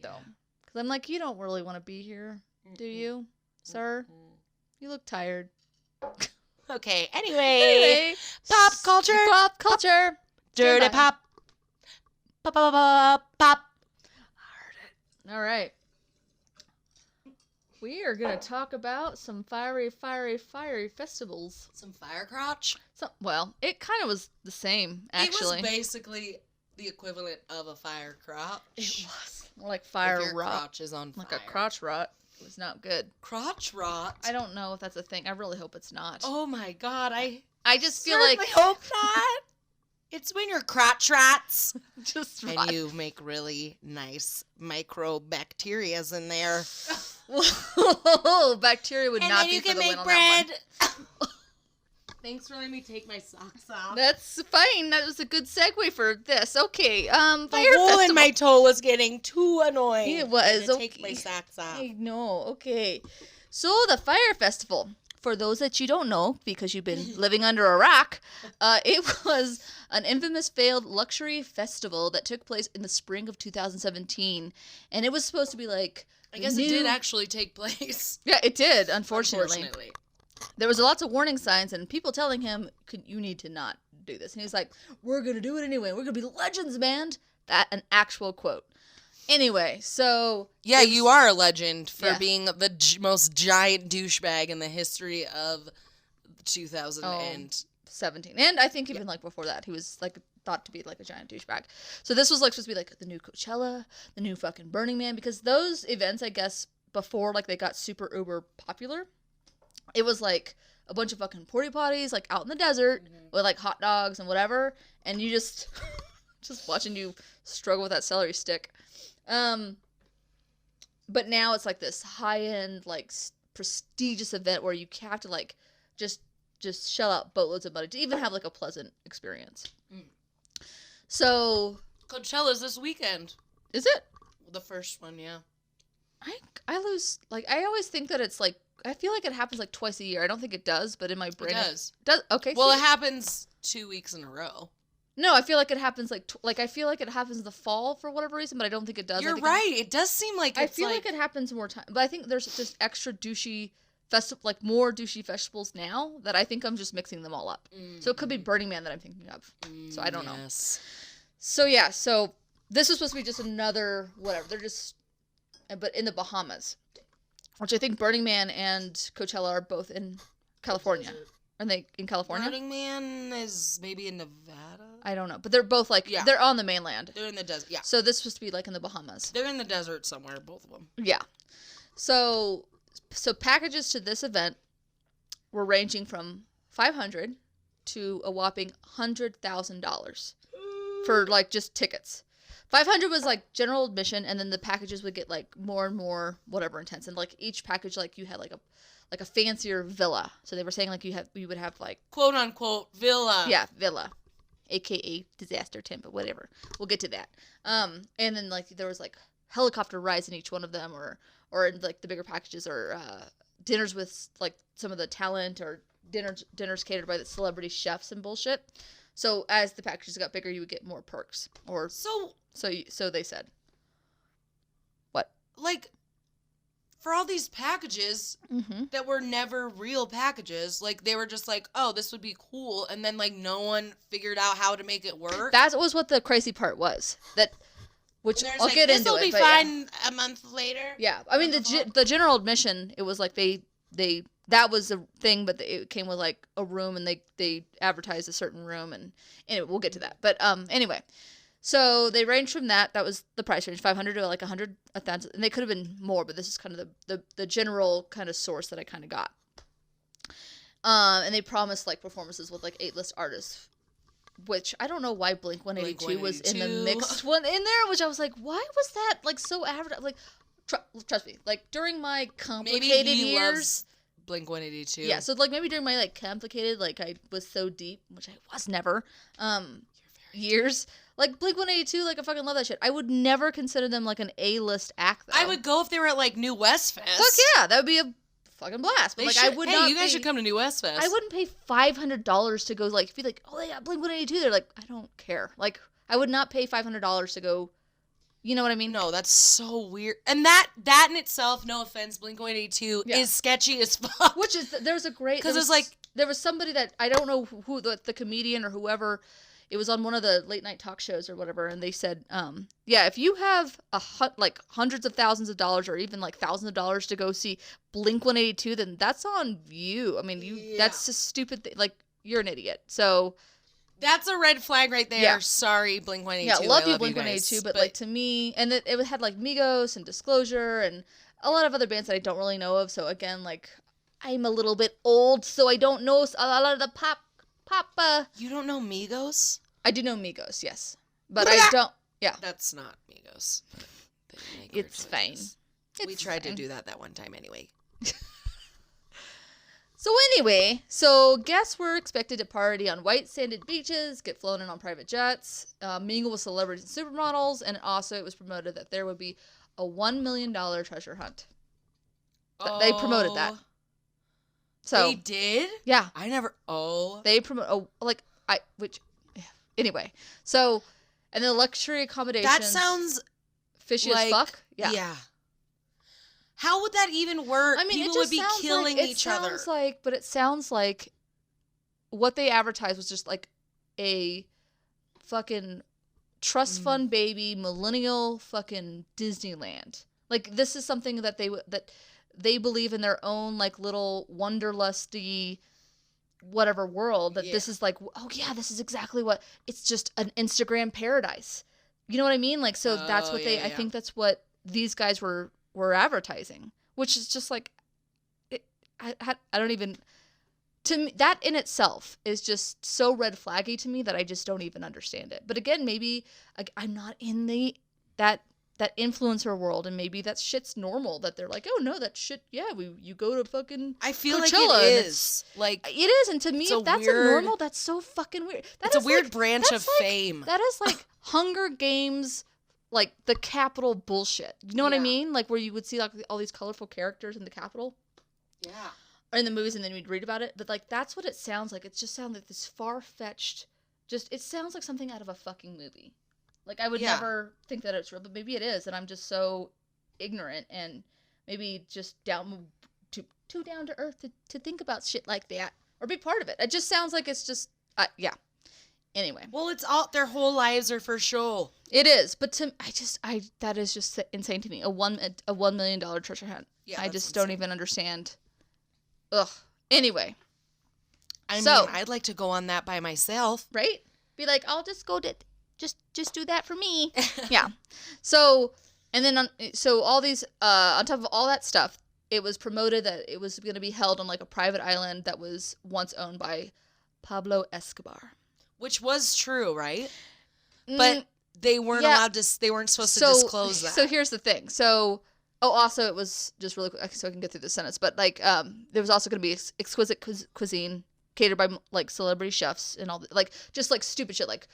though. Because I'm like, you don't really want to be here, do you, sir? You look tired. Okay, anyway. Pop culture. Pop culture. Dirty pop. Pop, pop, pop, pop. All right. We are going to talk about some fiery festivals. Some fire crotch? Well, it kind of was the same, actually. It was basically the equivalent of a fire crotch. It was. More like fire if your rot. crotch is on fire. Like a crotch rot. It was not good. Crotch rot? I don't know if that's a thing. I really hope it's not. Oh my god, I just feel like... I hope not. It's when your crotch rots. Just and rot. you make really nice microbacterias in there. Whoa, bacteria would not be for the win on that one. Thanks for letting me take my socks off. That's fine. That was a good segue for this. Okay, The Fire hole Festival. in my toe was getting too annoying. It was. I had to take my socks off. I know. Okay. So the Fyre Festival, for those that you don't know, because you've been living under a rock, it was an infamous failed luxury festival that took place in the spring of 2017, and it was supposed to be like. I guess it did actually take place. Yeah, it did. Unfortunately. There was lots of warning signs and people telling him, you need to not do this. And he's like, we're going to do it anyway. We're going to be legends, man. That an actual quote. Anyway, so... Yeah, you are a legend for Yeah. being the most giant douchebag in the history of 2017. 17. And I think even like before that, he was like thought to be like a giant douchebag. So this was like supposed to be like the new Coachella, the new fucking Burning Man, because those events, I guess, before like they got super uber popular, it was like a bunch of fucking porta potties like out in the desert with like hot dogs and whatever, and you just watching you struggle with that celery stick. But now it's like this high end like prestigious event where you have to like just shell out boatloads of money to even have like a pleasant experience. So Coachella's this weekend. is it? The first one, yeah. I lose, like, I always think that it's like, I feel like it happens like twice a year. I don't think it does, but in my brain It does. Okay. Well, see? it happens 2 weeks in a row. No, I feel like it happens like I feel like it happens in the fall for whatever reason, but I don't think it does. You're right. It does seem like I it's feel like it happens more time, but I think there's just extra douchey like more douchey festivals now that I think I'm just mixing them all up. So it could be Burning Man that I'm thinking of. So I don't know. So yeah, so this was supposed to be just another whatever. They're just, but in the Bahamas, which I think Burning Man and Coachella are both in California. Are they in California? Burning Man is maybe in Nevada. I don't know, but they're both like they're on the mainland. They're in the desert. Yeah. So this was supposed to be like in the Bahamas. They're in the desert somewhere, both of them. Yeah. So packages to this event were ranging from $500 to a whopping $100,000 for like just tickets. $500 was like general admission, and then the packages would get like more and more whatever intense, and like each package like you had like a fancier villa. So they were saying like you would have like quote unquote villa. Yeah, villa, aka disaster tent, but whatever. We'll get to that. And then like there was like helicopter rides in each one of them, or in like the bigger packages, or dinners with like some of the talent, or dinners catered by the celebrity chefs and bullshit. So as the packages got bigger, you would get more perks. Or so they said. What? Like, for all these packages that were never real packages, like they were just like, oh, this would be cool, and then like no one figured out how to make it work. That was what the crazy part was. Which I'll like, get into it. This will be fine a month later. Yeah, I mean the general admission, it was like they that was a thing, but it came with like a room, and they advertised a certain room, and anyway, we'll get to that. But anyway, so they ranged from that was the price range, 500 to like 100, 1,000, and they could have been more, but this is kind of the general kind of source that I kind of got. And they promised like performances with like 8-list artists, which I don't know why Blink-182 was in the mixed one in there, which I was like, why was that like so advertised? Like, trust me, like during my complicated years. Blink-182. Yeah, so like maybe during my like complicated, like I was so deep, which I was never, years. Like Blink-182, like I fucking love that shit. I would never consider them like an A-list act though. I would go if they were at like New West Fest. Fuck yeah, that would be a fucking blast. But I would not. You guys should come to New West Fest. I wouldn't pay $500 to go like be like, oh, they got Blink-182. They're like, I don't care. Like I would not pay $500 to go. You know what I mean? No, that's so weird. And that in itself, no offense, Blink-182 is sketchy as fuck. Which is there's a great because it's like there was somebody that I don't know who the comedian or whoever. It was on one of the late night talk shows or whatever, and they said, yeah, if you have like hundreds of thousands of dollars or even like thousands of dollars to go see Blink-182, then that's on you. I mean, that's a stupid thing. Like, you're an idiot. So That's a red flag right there. Yeah. Blink-182. Yeah, love you, Blink-182, Blink-182, but like to me, and it had like Migos and Disclosure and a lot of other bands that I don't really know of. So again, like I'm a little bit old, so I don't know a lot of the pop. You don't know Migos? I do know Migos, yes, but I don't. Yeah, that's not Migos. It's fine. We tried to do that one time anyway. So anyway, guests were expected to party on white sanded beaches, get flown in on private jets, mingle with celebrities and supermodels, and also it was promoted that there would be a $1 million treasure hunt. They promoted that. So they did? Yeah. I never. Oh. They promote anyway. So, and the luxury accommodations. That sounds fishy as fuck. Yeah. Yeah. How would that even work? I mean, people would be killing each other. It sounds like what they advertised was just like a fucking trust fund baby millennial fucking Disneyland. Like this is something that they believe in their own like little wanderlusty whatever world that this is like, oh yeah, this is exactly what it's just an Instagram paradise. You know what I mean? Like so that's what I think that's what these guys were advertising, which is just like I don't even, to me that in itself is just so red flaggy to me that I just don't even understand it. But again, maybe I'm not in that influencer world, and maybe that shit's normal, that they're like, oh no, that shit, yeah, you go to fucking I feel Coachella, like it is like it is, and to me if that's a normal, that's so fucking weird. It's a weird branch of fame. That is like Hunger Games, like the Capitol bullshit. You know what I mean? Like where you would see like all these colorful characters in the Capitol. Yeah. Or in the movies, and then we'd read about it. But like that's what it sounds like. It just sounds like this far-fetched. It sounds like something out of a fucking movie. Like I would never think that it's real, but maybe it is, and I'm just so ignorant and maybe just too down to earth to think about shit like that or be part of it. It just sounds like it's just Anyway. Well, it's all their whole lives are for show. It is, but that is just insane to me. A $1 million treasure hunt. Yeah, I just don't even understand. Ugh. Anyway. I mean, I'd like to go on that by myself. Right? Be like, I'll just go to just do that for me. Yeah. So, and then all these on top of all that stuff, it was promoted that it was going to be held on like a private island that was once owned by Pablo Escobar. Which was true, right? But they weren't allowed to. They weren't supposed to disclose that. So here's the thing. So, also it was just really quick, so I can get through this sentence. But like, there was also going to be exquisite cuisine catered by like celebrity chefs and all, like just like stupid shit. Like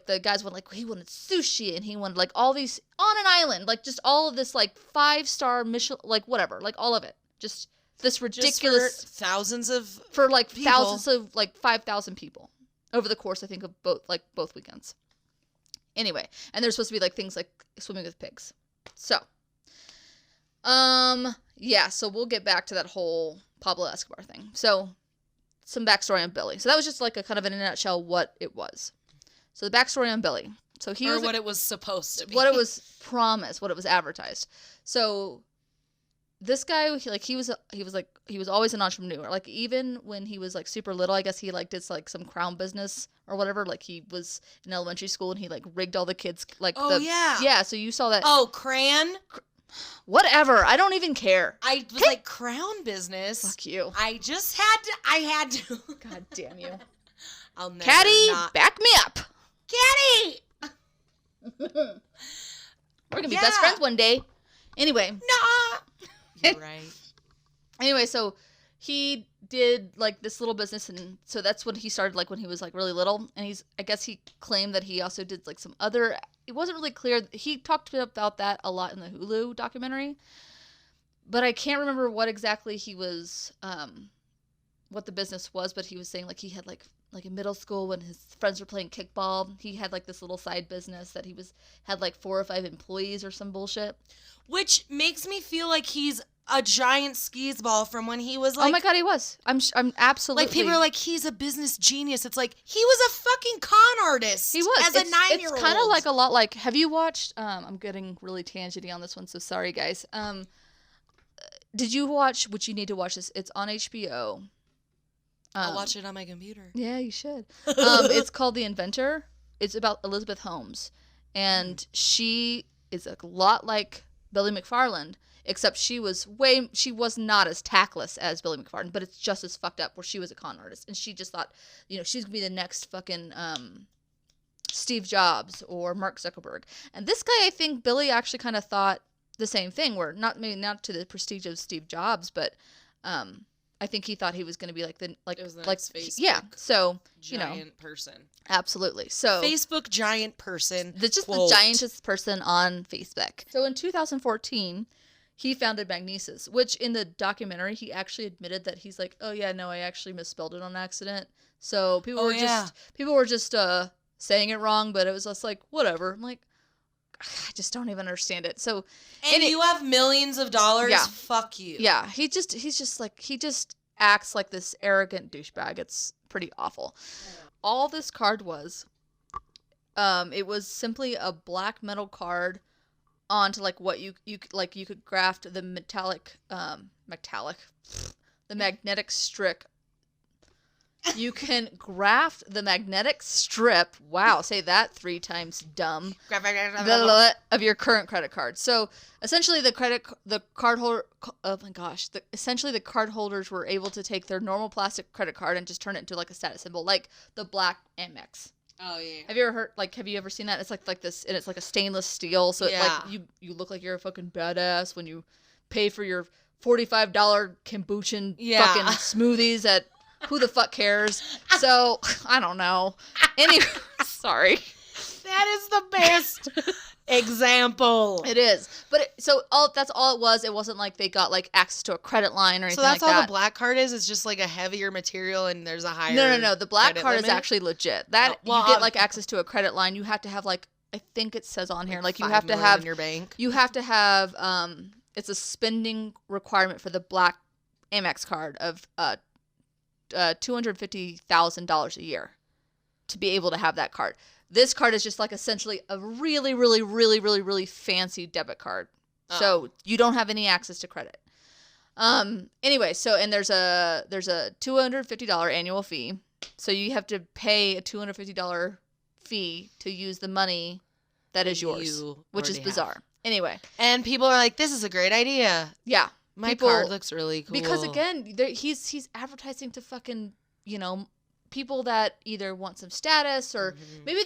the guys he wanted sushi, and he wanted like all these on an island, like just all of this like 5-star Michelin, like whatever, like all of it, just this ridiculous just for thousands of people. Thousands of like 5,000 people. Over the course, I think, of both weekends. Anyway, and there's supposed to be like things like swimming with pigs. So, so we'll get back to that whole Pablo Escobar thing. So, some backstory on Billy. So that was just like a kind of in a nutshell what it was. So the backstory on Billy. So he was what it was supposed to be. What it was promised, what it was advertised. So this guy, he was always an entrepreneur. Like even when he was like super little, I guess he like did like some crown business or whatever. Like he was in elementary school and he like rigged all the kids like yeah. So you saw that. Oh, crayon. Whatever. I don't even care. I was like crown business. Fuck you. I just had to. I had to. God damn you. I'll never. Caddy, back me up. Caddy. We're gonna be best friends one day. Anyway. Nah. You're right. Anyway, so he did like this little business, and so that's when he started, like when he was like really little. And I guess he claimed that he also did like some other. It wasn't really clear. He talked about that a lot in the Hulu documentary, but I can't remember what exactly he was, what the business was. But he was saying like he had like in middle school when his friends were playing kickball, he had like this little side business that had like 4 or 5 employees or some bullshit. Which makes me feel like he's a giant skis ball from when he was like... Oh my God, he was. I'm absolutely... Like, people are like, he's a business genius. It's like, he was a fucking con artist. He was. As a 9-year-old. It's kind of like a lot like... Have you watched... I'm getting really tangenty on this one, so sorry, guys. Did you watch... Which you need to watch this. It's on HBO. I'll watch it on my computer. Yeah, you should. It's called The Inventor. It's about Elizabeth Holmes. And she is a lot like Billy McFarland, except she was not as tactless as Billy McFarland, but it's just as fucked up, where she was a con artist. And she just thought, she's going to be the next fucking Steve Jobs or Mark Zuckerberg. And this guy, I think Billy actually kind of thought the same thing, where maybe not to the prestige of Steve Jobs, but I think he thought he was going to be like the next Facebook giant person. Absolutely. So Facebook giant person. The giantest person on Facebook. So in 2014, he founded Magnesis, which in the documentary he actually admitted that he's like, oh yeah, no, I actually misspelled it on accident. So people were just saying it wrong, but it was just like whatever. I'm like, I just don't even understand it. So, and you have millions of dollars. Yeah. Fuck you. Yeah, he just acts like this arrogant douchebag. It's pretty awful. All this card was, it was simply a black metal card onto like what you could graft the magnetic strip. You can graft the magnetic strip. Wow, say that 3 times, dumb. Of your current credit card. So essentially, the card holders were able to take their normal plastic credit card and just turn it into like a status symbol, like the black Amex. Oh yeah. Have you ever seen that? It's like this, and it's like a stainless steel. So you look like you're a fucking badass when you pay for your $45 kombucha fucking smoothies at. Who the fuck cares? So, I don't know. Anyway, sorry. That is the best example. It is. But that's all it was. It wasn't like they got like access to a credit line or anything like that. So that's all the black card is? It's just like a heavier material and there's a higher No. The black card limit? Is actually legit. You get like access to a credit line. You have to have like, I think it says on here, like you have to have in your bank. You have to have it's a spending requirement for the black Amex card of $250,000 a year to be able to have that card. This card is just like essentially a really, really, really, really, really fancy debit card. Oh. So you don't have any access to credit. Anyway, and there's a $250 annual fee. So you have to pay a $250 fee to use the money that is yours, which is bizarre. Anyway. And people are like, this is a great idea. Yeah. My card looks really cool. Because again, he's advertising to fucking, people that either want some status or maybe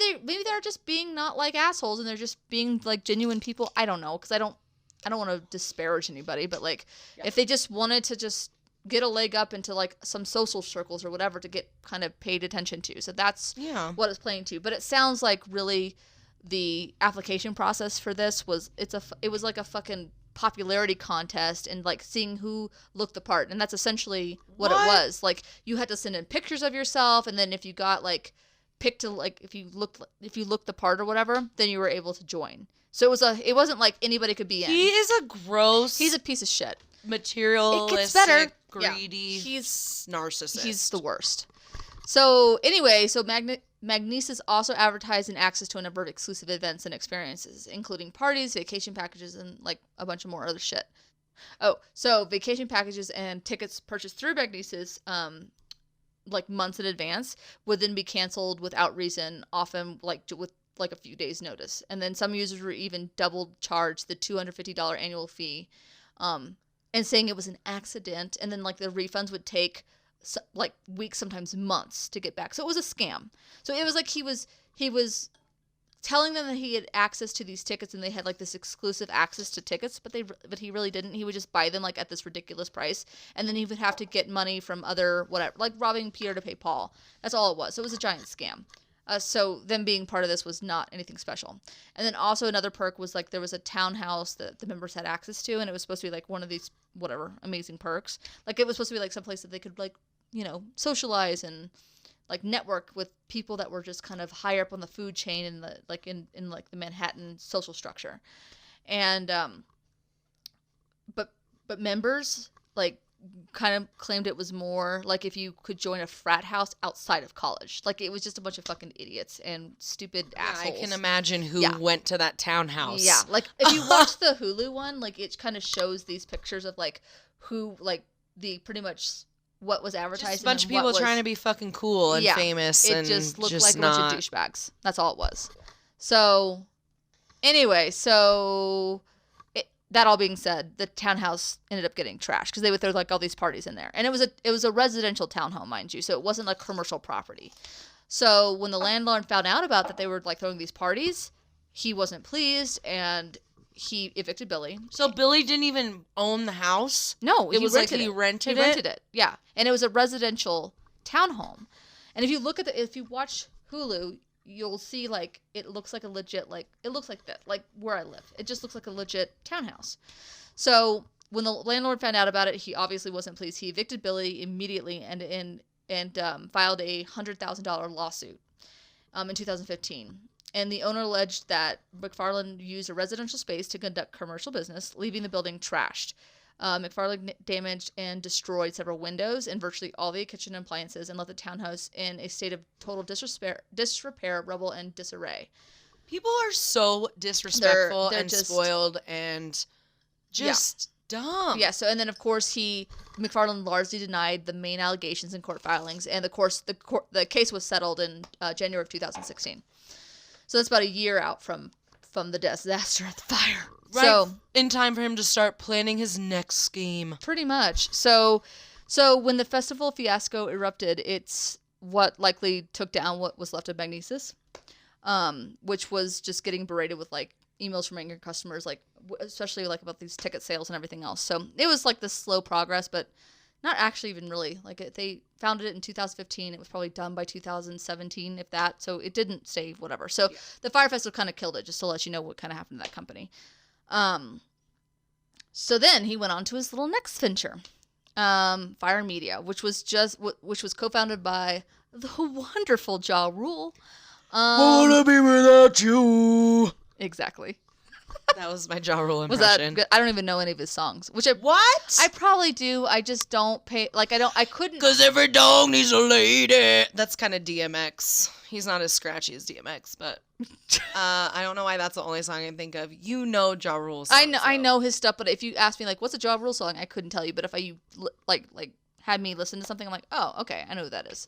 they're just being not like assholes and they're just being like genuine people. I don't know, because I don't want to disparage anybody, but like if they just wanted to just get a leg up into like some social circles or whatever to get kind of paid attention to. So that's what it's playing to. But it sounds like really the application process for this was it was like a fucking popularity contest and like seeing who looked the part, and that's essentially what it was. Like you had to send in pictures of yourself, and then if you got like picked to like if you looked the part or whatever, then you were able to join. So it wasn't like anybody could be in. He's a piece of shit. Materialistic, it gets better. Greedy. He's narcissist. He's the worst. So anyway, Magnesis also advertised an access to a number of exclusive events and experiences, including parties, vacation packages, and like a bunch of more other shit. Oh, so vacation packages and tickets purchased through Magnesis, like months in advance, would then be canceled without reason, often like with like a few days' notice. And then some users were even double charged the $250 annual fee, and saying it was an accident, and then like the refunds would take like weeks, sometimes months to get back. So it was a scam. So it was like he was telling them that he had access to these tickets and they had like this exclusive access to tickets, but he really didn't. He would just buy them like at this ridiculous price, and then he would have to get money from other whatever, like robbing Peter to pay Paul. That's all it was. So it was a giant scam. So them being part of this was not anything special. And then also another perk was like there was a townhouse that the members had access to, and it was supposed to be like one of these whatever amazing perks. Like it was supposed to be like some place that they could like, socialize and like network with people that were just kind of higher up on the food chain in the like in like the Manhattan social structure. And but members like kind of claimed it was more like if you could join a frat house outside of college. Like it was just a bunch of fucking idiots and stupid assholes. I can imagine who went to that townhouse. Yeah, like if you watch the Hulu one, like it kind of shows these pictures of like who like the pretty much what was advertised. Just a bunch of people trying to be fucking cool and famous. It just looked like a bunch of douchebags. That's all it was. So, anyway, that all being said, the townhouse ended up getting trashed because they would throw like all these parties in there, and it was a residential townhome, mind you, so it wasn't like commercial property. So when the landlord found out about that they were like throwing these parties, he wasn't pleased and he evicted Billy. So Billy didn't even own the house? No, it was like he rented it. Yeah, and it was a residential townhome. And if you watch Hulu, you'll see like it looks like a legit it looks like that, like where I live. It just looks like a legit townhouse. So when the landlord found out about it, he obviously wasn't pleased. He evicted Billy immediately and filed a $100,000 lawsuit in 2015. And the owner alleged that McFarland used a residential space to conduct commercial business, leaving the building trashed. McFarland damaged and destroyed several windows and virtually all the kitchen appliances and left the townhouse in a state of total disrepair, rubble, and disarray. People are so disrespectful and spoiled and just dumb. Yeah, so and then of course McFarland largely denied the main allegations in court filings, and of course the case was settled in January of 2016. So that's about a year out from the disaster at the fire. Right, so in time for him to start planning his next scheme. Pretty much. So when the festival fiasco erupted, it's what likely took down what was left of Magnesis, which was just getting berated with like emails from angry customers, like especially like about these ticket sales and everything else. So it was like this slow progress, but not actually even really. Like they founded it in 2015. It was probably done by 2017, if that. So it didn't stay whatever. So the Fyre Festival kind of killed it, just to let you know what kind of happened to that company. So then he went on to his little next venture, Fyre Media, which was co-founded by the wonderful Ja Rule. Wanna be without you. Exactly. That was my Ja Rule impression. Was that good? I don't even know any of his songs. What? I probably do. I just don't pay. Like I couldn't. 'Cause every dog needs a lady. That's kind of DMX. He's not as scratchy as DMX, but I don't know why that's the only song I can think of. You know Ja Rule songs. I know his stuff, but if you ask me like what's a Ja Rule song, I couldn't tell you. But if you like had me listen to something, I'm like, oh, okay, I know who that is.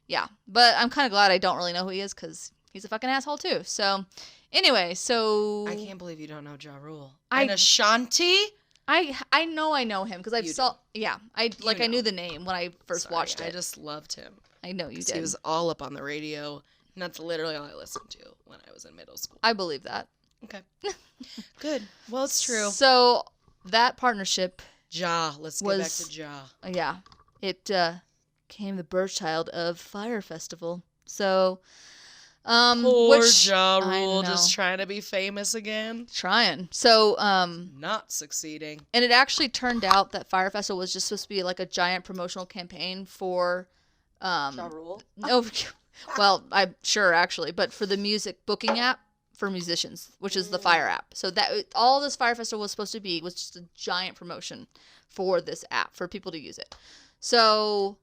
Yeah, but I'm kind of glad I don't really know who he is because he's a fucking asshole too. So. Anyway, so I can't believe you don't know Ja Rule. And Ashanti? I know him because I knew the name when I first watched it. I just loved him. I know you did. He was all up on the radio, and that's literally all I listened to when I was in middle school. I believe that. Okay. Good. Well, it's true. So that partnership let's get back to Ja. Yeah. It became the birthchild of Fyre Festival. So poor Ja Rule just trying to be famous again. Trying. So not succeeding. And it actually turned out that Fyre Festival was just supposed to be like a giant promotional campaign for Ja Rule? No, well, I'm sure actually, but for the music booking app for musicians, which is the Fyre app. So that all this Fyre Festival was supposed to be was just a giant promotion for this app for people to use it. So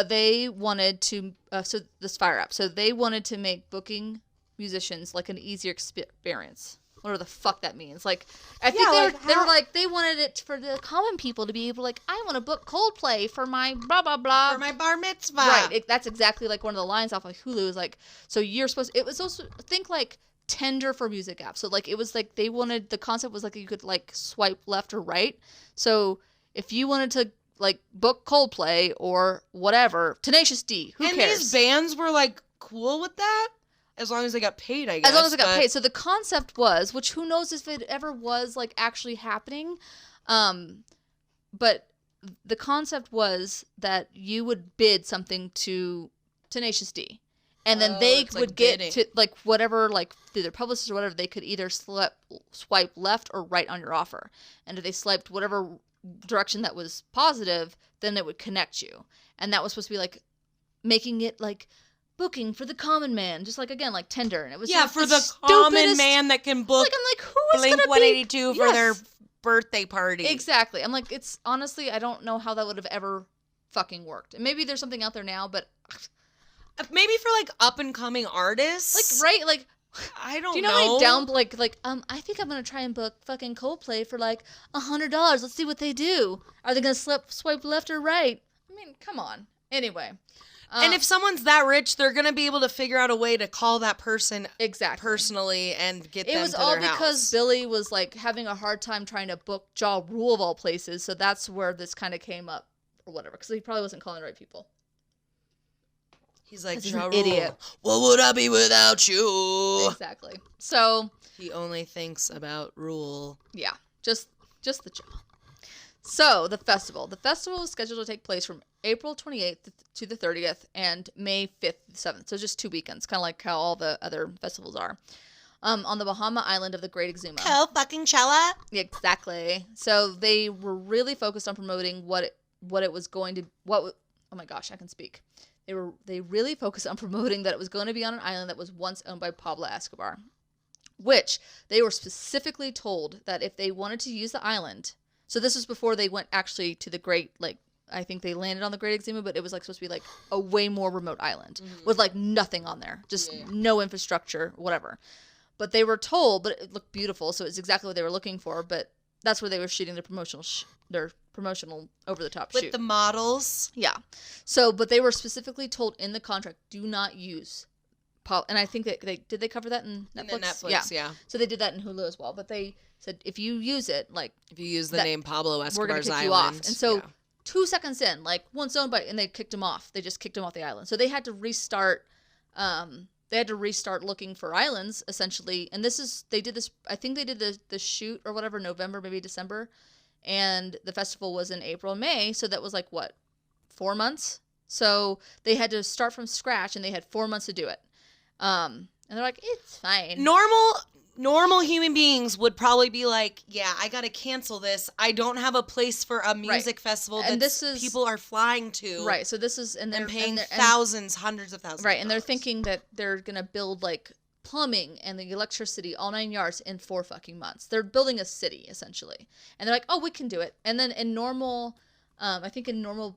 they wanted to so this Fyre app. So they wanted to make booking musicians like an easier experience. Whatever the fuck that means. Like I think they wanted it for the common people to be able to like, I want to book Coldplay for my blah blah blah. For my bar mitzvah. Right. That's exactly like one of the lines off like Hulu is like, so you're supposed it was also think like Tinder for music apps. So like it was like they wanted the concept was like you could like swipe left or right. So if you wanted to like book Coldplay or whatever, Tenacious D, who cares? And these bands were like cool with that? As long as they got paid, I guess. As long as they got paid. So the concept was, which who knows if it ever was like actually happening, but the concept was that you would bid something to Tenacious D. And then they would get to like whatever, like through their publicist or whatever, they could either swipe left or right on your offer. And if they swiped whatever direction that was positive, then it would connect you. And that was supposed to be like making it like booking for the common man, just like again like Tinder. And it was for the common man that can book like, I'm like, who is Blink 182 for their birthday party. Exactly. I'm like, it's honestly, I don't know how that would have ever fucking worked. And maybe there's something out there now, but maybe for like up and coming artists, like right, like I don't know. Do you know how many down like I think I'm gonna try and book fucking Coldplay for like $100. Let's see what they do. Are they gonna swipe left or right? I mean, come on. Anyway. And if someone's that rich, they're gonna be able to figure out a way to call that person exactly personally and get them to their house. It was all because Billy was like having a hard time trying to book Ja Rule of all places, so that's where this kind of came up or whatever. Because he probably wasn't calling the right people. He's like, he's Ja an Rule, idiot. What would I be without you? Exactly. So he only thinks about Rule. Yeah, just the Ja. So, the festival. The festival is scheduled to take place from April 28th to the 30th and May 5th to 7th. So, just 2 weekends, kind of like how all the other festivals are. On the Bahama island of the Great Exuma. Co-fucking-chella. Exactly. So, they were really focused on promoting what it was going to... oh my gosh, I can speak. They really focused on promoting that it was going to be on an island that was once owned by Pablo Escobar. Which, they were specifically told that if they wanted to use the island... So this was before they went actually to the Great, like, I think they landed on the Great Exuma, but it was like supposed to be like a way more remote island with like nothing on there, just no infrastructure, whatever. But they were told, but it looked beautiful, so it's exactly what they were looking for. But that's where they were shooting their promotional over the top shoot with the models. Yeah. So, but they were specifically told in the contract, do not use. And I think that did they cover that in Netflix? In the Netflix, yeah. So they did that in Hulu as well, but they said if you use it, like if you use the name Pablo Escobar's we're gonna kick island, you off. And so 2 seconds in, like once owned by, and they kicked him off. They just kicked him off the island. So they had to restart. They had to restart looking for islands essentially. And they did this. I think they did the shoot or whatever November, maybe December, and the festival was in April, May. So that was like what, 4 months. So they had to start from scratch, and they had 4 months to do it. And they're like, it's fine. Normal human beings would probably be like, yeah, I gotta cancel this. I don't have a place for a music festival that people are flying to. Right, so this is... And paying thousands, hundreds of thousands. Right, and they're thinking that they're gonna build, like, plumbing and the electricity, all 9 yards, in 4 fucking months. They're building a city, essentially. And they're like, oh, we can do it. And then in normal... I think in normal,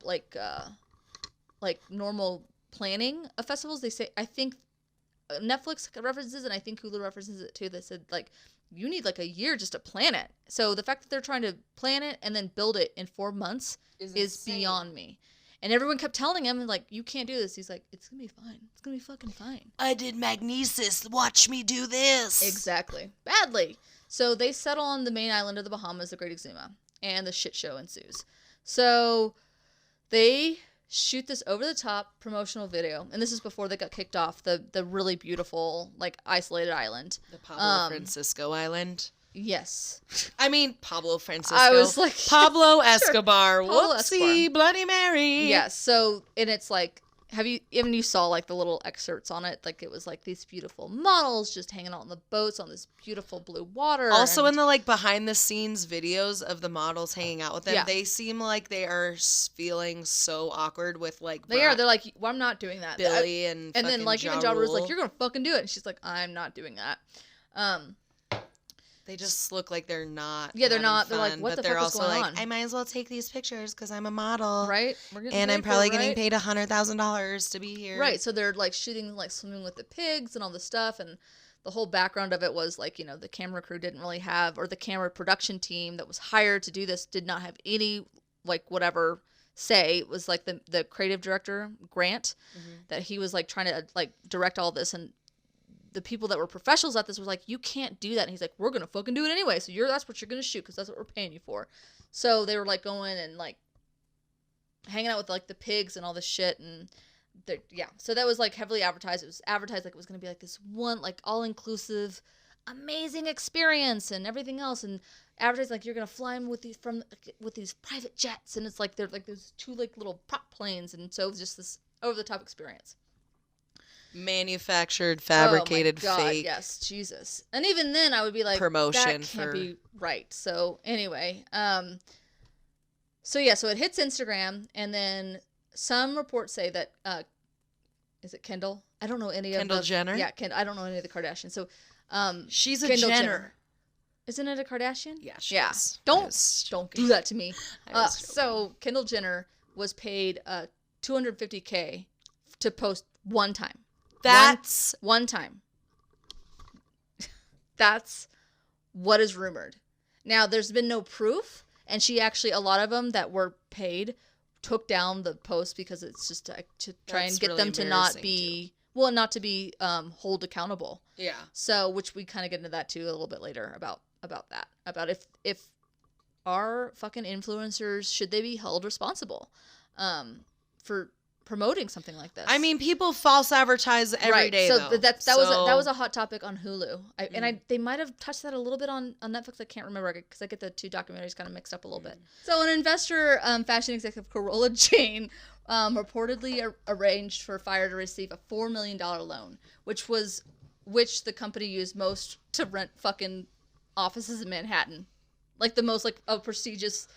normal planning of festivals, they say... I think... Netflix references, and I think Hulu references it too. They said, like, you need like a year just to plan it. So the fact that they're trying to plan it and then build it in 4 months is beyond me. And everyone kept telling him, like, you can't do this. He's like, it's gonna be fine. It's gonna be fucking fine. I did magnesis. Watch me do this. Exactly. Badly. So they settle on the main island of the Bahamas, the Great Exuma, and the shit show ensues. So they shoot this over-the-top promotional video, and this is before they got kicked off the really beautiful, like, isolated island. The Pablo Francisco Island? Yes. I mean, Pablo Francisco. I was like... Pablo Escobar. Sure. Pablo Whoopsie, Escobar. Bloody Mary. Yes, so, and it's like, you saw, like, the little excerpts on it, like, it was, like, these beautiful models just hanging out on the boats on this beautiful blue water. Also, in the, like, behind-the-scenes videos of the models hanging out with them, they seem like they are feeling so awkward with, like... They're like, well, I'm not doing that. Billy and then, like, even Ja Rule's like, you're gonna fucking do it. And she's like, I'm not doing that. They just look like they're not. Yeah, they're not. Fun, they're like, what the fuck is going on? But they're also like, I might as well take these pictures because I'm a model. Right? And I'm probably getting paid $100,000 to be here. Right. So they're like shooting, like swimming with the pigs and all this stuff. And the whole background of it was like, the camera crew didn't really have, or the camera production team that was hired to do this did not have any, like, whatever say. It was like the creative director, Grant, that he was like trying to like direct all this, and the people that were professionals at this was like, you can't do that. And he's like, we're going to fucking do it anyway. So that's what you're going to shoot because that's what we're paying you for. So they were like going and like hanging out with like the pigs and all this shit. And so that was like heavily advertised. It was advertised like it was going to be like this one, like all inclusive, amazing experience and everything else. And advertised like you're going to fly them with these private jets. And it's like, they're like those 2 like little prop planes. And so it was just this over the top experience. Manufactured, fabricated, oh my God, fake. Yes, Jesus. And even then, I would be like, promotion that can't be right. So anyway, so it hits Instagram, and then some reports say that is it Kendall? I don't know any Kendall Jenner. Yeah, I don't know any of the Kardashians. So she's a Kendall Jenner. Isn't it a Kardashian? Yeah, she is. Don't do that to me. So Kendall Jenner was paid $250K to post one time. That's one time. that's what is rumored. Now, there's been no proof, and she actually, a lot of them that were paid took down the post because it's just to try and get really them to not be, not to be hold accountable. Yeah. So, which we kind of get into that too a little bit later about that. About if our fucking influencers, should they be held responsible for promoting something like this? I mean, people false advertise every day. So though. that was a hot topic on Hulu, and they might have touched that a little bit on Netflix. I can't remember because I get the two documentaries kind of mixed up a little bit. So an investor, fashion executive Corolla Jane, reportedly arranged for Fyre to receive a $4 million loan, which the company used most to rent fucking offices in Manhattan, like the most prestigious.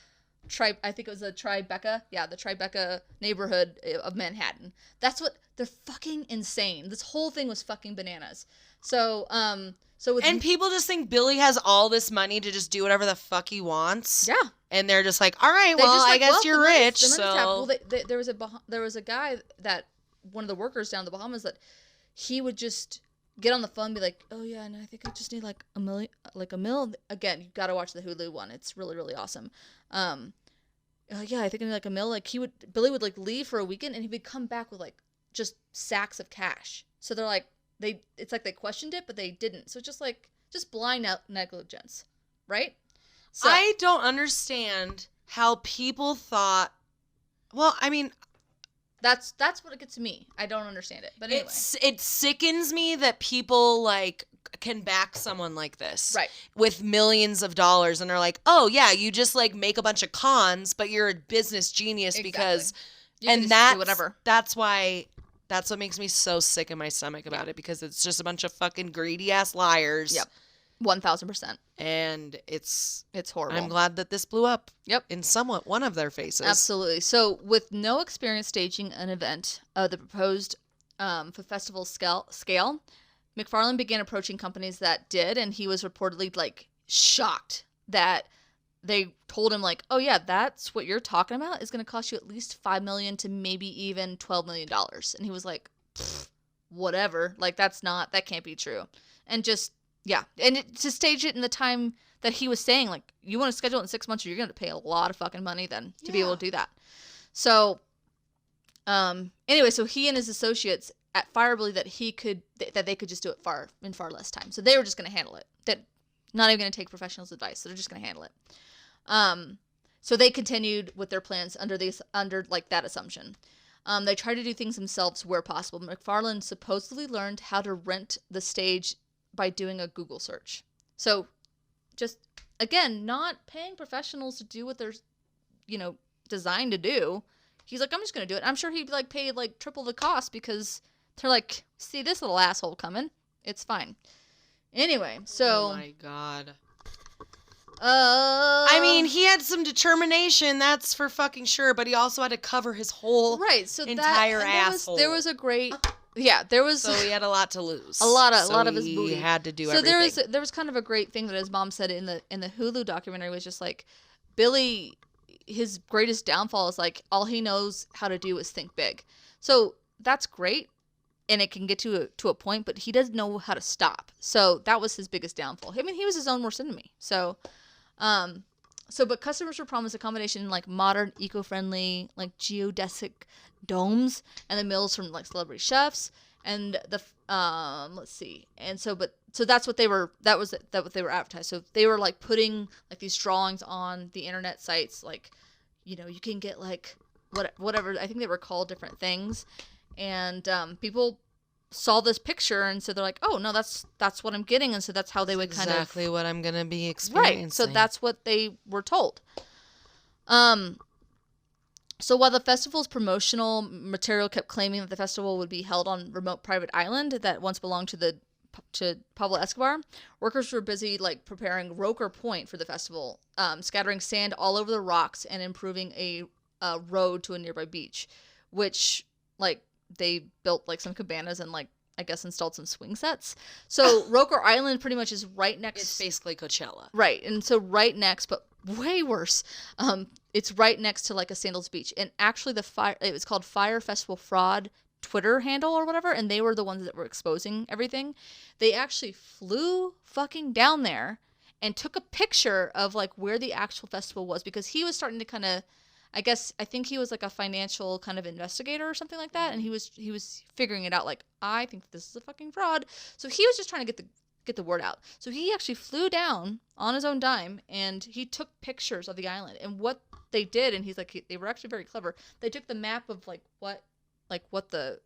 I think it was the Tribeca. Yeah, the Tribeca neighborhood of Manhattan. That's what they're fucking insane. This whole thing was fucking bananas. So and people just think Billy has all this money to just do whatever the fuck he wants. Yeah. And they're just like, all right, I guess you're rich. So there was a guy that one of the workers down in the Bahamas that he would just get on the phone and be like, oh yeah, and I think I just need like a mil. Again, you got to watch the Hulu one. It's really, really awesome. Yeah, I think I need like a mil. Like Billy would like leave for a weekend and he would come back with like just sacks of cash. So they're like, it's like they questioned it, but they didn't. So just blind negligence, right? So, I don't understand how people thought, well, I mean, that's what it gets me. I don't understand it. But anyway. It sickens me that people like can back someone like this. Right. With millions of dollars and are like, oh yeah, you just like make a bunch of cons, but you're a business genius because you can just do whatever. That's what makes me so sick in my stomach about it, because it's just a bunch of fucking greedy ass liars. Yep. 1,000%. And it's horrible. I'm glad that this blew up. Yep. In somewhat one of their faces. Absolutely. So with no experience staging an event of the proposed festival scale, McFarland began approaching companies that did, and he was reportedly like shocked that they told him like, oh yeah, that's what you're talking about is going to cost you at least $5 million to maybe even $12 million. And he was like, whatever, like that can't be true. And just, yeah. And to stage it in the time that he was saying, like, you want to schedule it in 6 months, or you're going to pay a lot of fucking money then to be able to do that. So, anyway, so he and his associates at Fyre believed that they could just do it in far less time. So they were just going to handle it. That not even going to take professionals' advice. So they're just going to handle it. So they continued with their plans under that assumption. They tried to do things themselves where possible. McFarland supposedly learned how to rent the stage by doing a Google search. So just, again, not paying professionals to do what they're, designed to do. He's like, I'm just going to do it. I'm sure he'd like paid like triple the cost because they're like, see this little asshole coming. It's fine. Anyway, so. Oh my God. I mean, he had some determination, that's for fucking sure, but he also had to cover his whole entire asshole. There was a great, there was. So he had a lot to lose. A lot of his booty. He had to do everything. So there was kind of a great thing that his mom said in the Hulu documentary was just like, Billy, his greatest downfall is like all he knows how to do is think big. So that's great. And it can get to a point, but he doesn't know how to stop. So that was his biggest downfall. I mean, he was his own worst enemy. So, but customers were promised accommodation in like modern, eco-friendly, like geodesic domes, and the meals from like celebrity chefs, and the let's see, and so that's what they were. That was what they were advertised. So they were like putting like these drawings on the internet sites, like, you can get like whatever. I think they were called different things. And people saw this picture, and so they're like, "Oh no, that's what I'm getting," and so that's how they would kind of exactly what I'm gonna be experiencing. Right. So that's what they were told. So while the festival's promotional material kept claiming that the festival would be held on remote private island that once belonged to Pablo Escobar, workers were busy like preparing Roker Point for the festival, scattering sand all over the rocks and improving a road to a nearby beach, which like. They built like some cabanas and like I guess installed some swing sets. So Roker Island pretty much is right next. It's basically Coachella, right? And so right next, but way worse. It's right next to like a Sandals Beach, and actually it was called Fyre Festival Fraud Twitter handle or whatever, and they were the ones that were exposing everything. They actually flew fucking down there and took a picture of like where the actual festival was, because he was starting to kind of, I think he was like a financial kind of investigator or something like that, and he was figuring it out, like, I think this is a fucking fraud. So he was just trying to get the word out. So he actually flew down on his own dime and he took pictures of the island. And what they did, and he's like, they were actually very clever. They took the map of like what the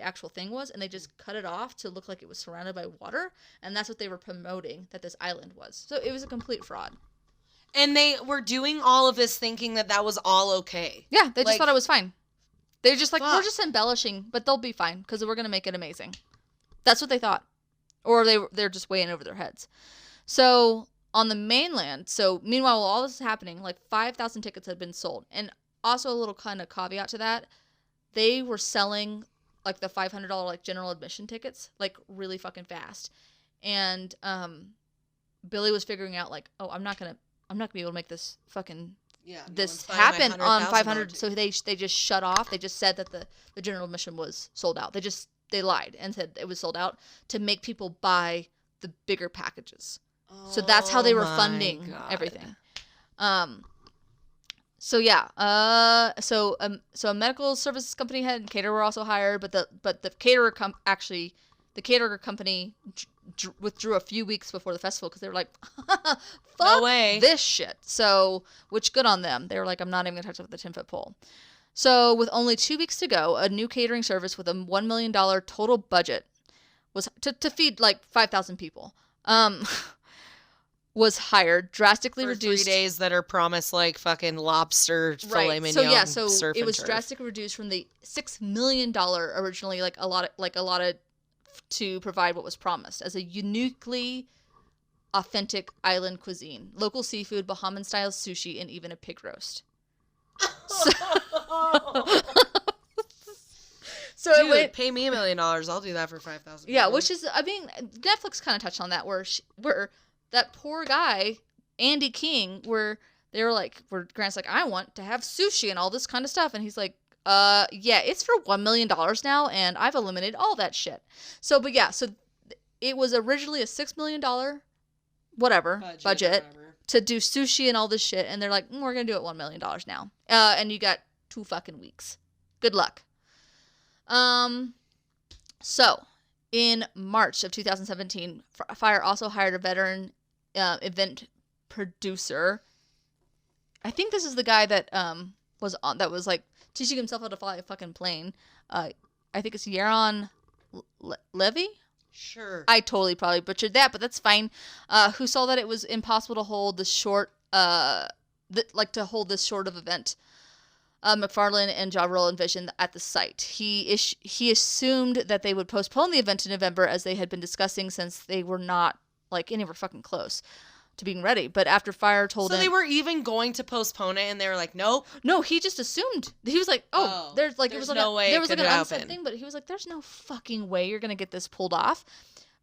actual thing was, and they just cut it off to look like it was surrounded by water, and that's what they were promoting that this island was. So it was a complete fraud. And they were doing all of this thinking that was all okay. Yeah, they just thought it was fine. They're just like, fuck. We're just embellishing, but they'll be fine because we're going to make it amazing. That's what they thought. Or they're just way in over their heads. So on the mainland, so meanwhile, while all this is happening, like 5,000 tickets had been sold. And also a little kind of caveat to that, they were selling like the $500 like general admission tickets like really fucking fast. And Billy was figuring out like, oh, I'm not gonna be able to make this fucking this happen on 500. So they just shut off. They just said that the general admission was sold out. They lied and said it was sold out to make people buy the bigger packages. So that's how they were funding everything. So yeah, so a medical services company head and caterer were also hired, but the caterer company withdrew a few weeks before the festival because they were like, fuck no way. This shit. So, which good on them. They were like, I'm not even gonna touch it with a 10-foot pole. So with only 2 weeks to go, a new catering service with a $1 million total budget was to feed like 5,000 people. Was hired, drastically for reduced 3 days that are promised like fucking lobster filet mignon. So it was drastically reduced from the $6 million originally, like a lot of to provide what was promised as a uniquely authentic island cuisine, local seafood, Bahamian style sushi, and even a pig roast. So dude, pay me $1 million. I'll do that for 5,000. Yeah, which is, I mean, Netflix kind of touched on that where that poor guy, Andy King, where they were like, where Grant's like, I want to have sushi and all this kind of stuff. And he's like, yeah, it's for $1 million now, and I've eliminated all that shit. So, but yeah, so it was originally a $6 million budget to do sushi and all this shit. And they're like, we're going to do it $1 million now. And you got 2 fucking weeks. Good luck. So in March of 2017, Fyre also hired a veteran event producer. I think this is the guy that was like teaching himself how to fly a fucking plane. I think it's Yaron Levy. Sure. I totally probably butchered that, but that's fine. Who saw that it was impossible to hold this short, to hold this sort of event. McFarland and Ja Rule envisioned at the site. He assumed that they would postpone the event to November as they had been discussing since they were not like anywhere fucking close to being ready. But after Fyre told him, so they were even going to postpone it, and they were like, nope. No, he just assumed. He was like, there's no way there was like an unsaid thing, but he was like, there's no fucking way you're gonna get this pulled off.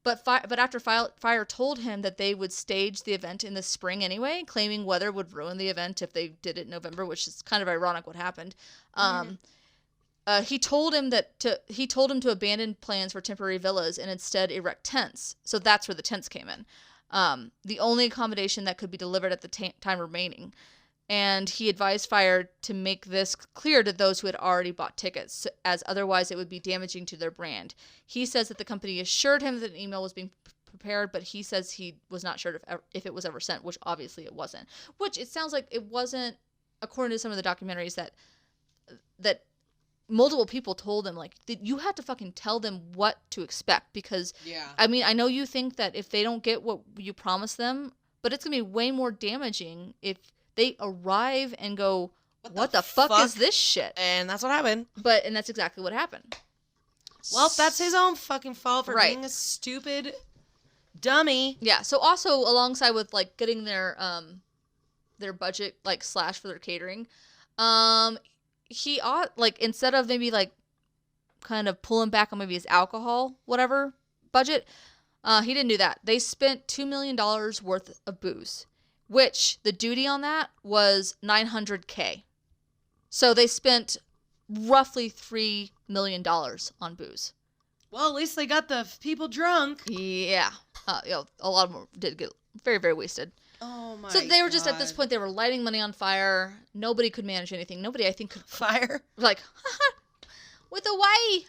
But after Fyre told him that they would stage the event in the spring anyway, claiming weather would ruin the event if they did it in November, which is kind of ironic what happened. He told him to abandon plans for temporary villas and instead erect tents. So that's where the tents came in. The only accommodation that could be delivered at the time remaining. And he advised Fyre to make this clear to those who had already bought tickets, as otherwise it would be damaging to their brand. He says that the company assured him that an email was being prepared, but he says he was not sure if it was ever sent, which obviously it wasn't. Which it sounds like it wasn't, according to some of the documentaries, that multiple people told him, like, you have to fucking tell them what to expect, because, I mean, I know you think that if they don't get what you promised them, but it's going to be way more damaging if they arrive and go, what the fuck is this shit? And that's what happened. And that's exactly what happened. Well, that's his own fucking fault for being a stupid dummy. Yeah. So also alongside with like getting their budget like slashed for their catering, he like instead of maybe like kind of pulling back on maybe his alcohol whatever budget, he didn't do that. They spent $2 million worth of booze, which the duty on that was $900K. So they spent roughly $3 million on booze. Well, at least they got the people drunk. Yeah. A lot of them did get very, very wasted. Oh, my God. So they were just, at this point, they were lighting money on fire. Nobody could manage anything. Nobody, I think, could... Fyre? Like, with Hawaii.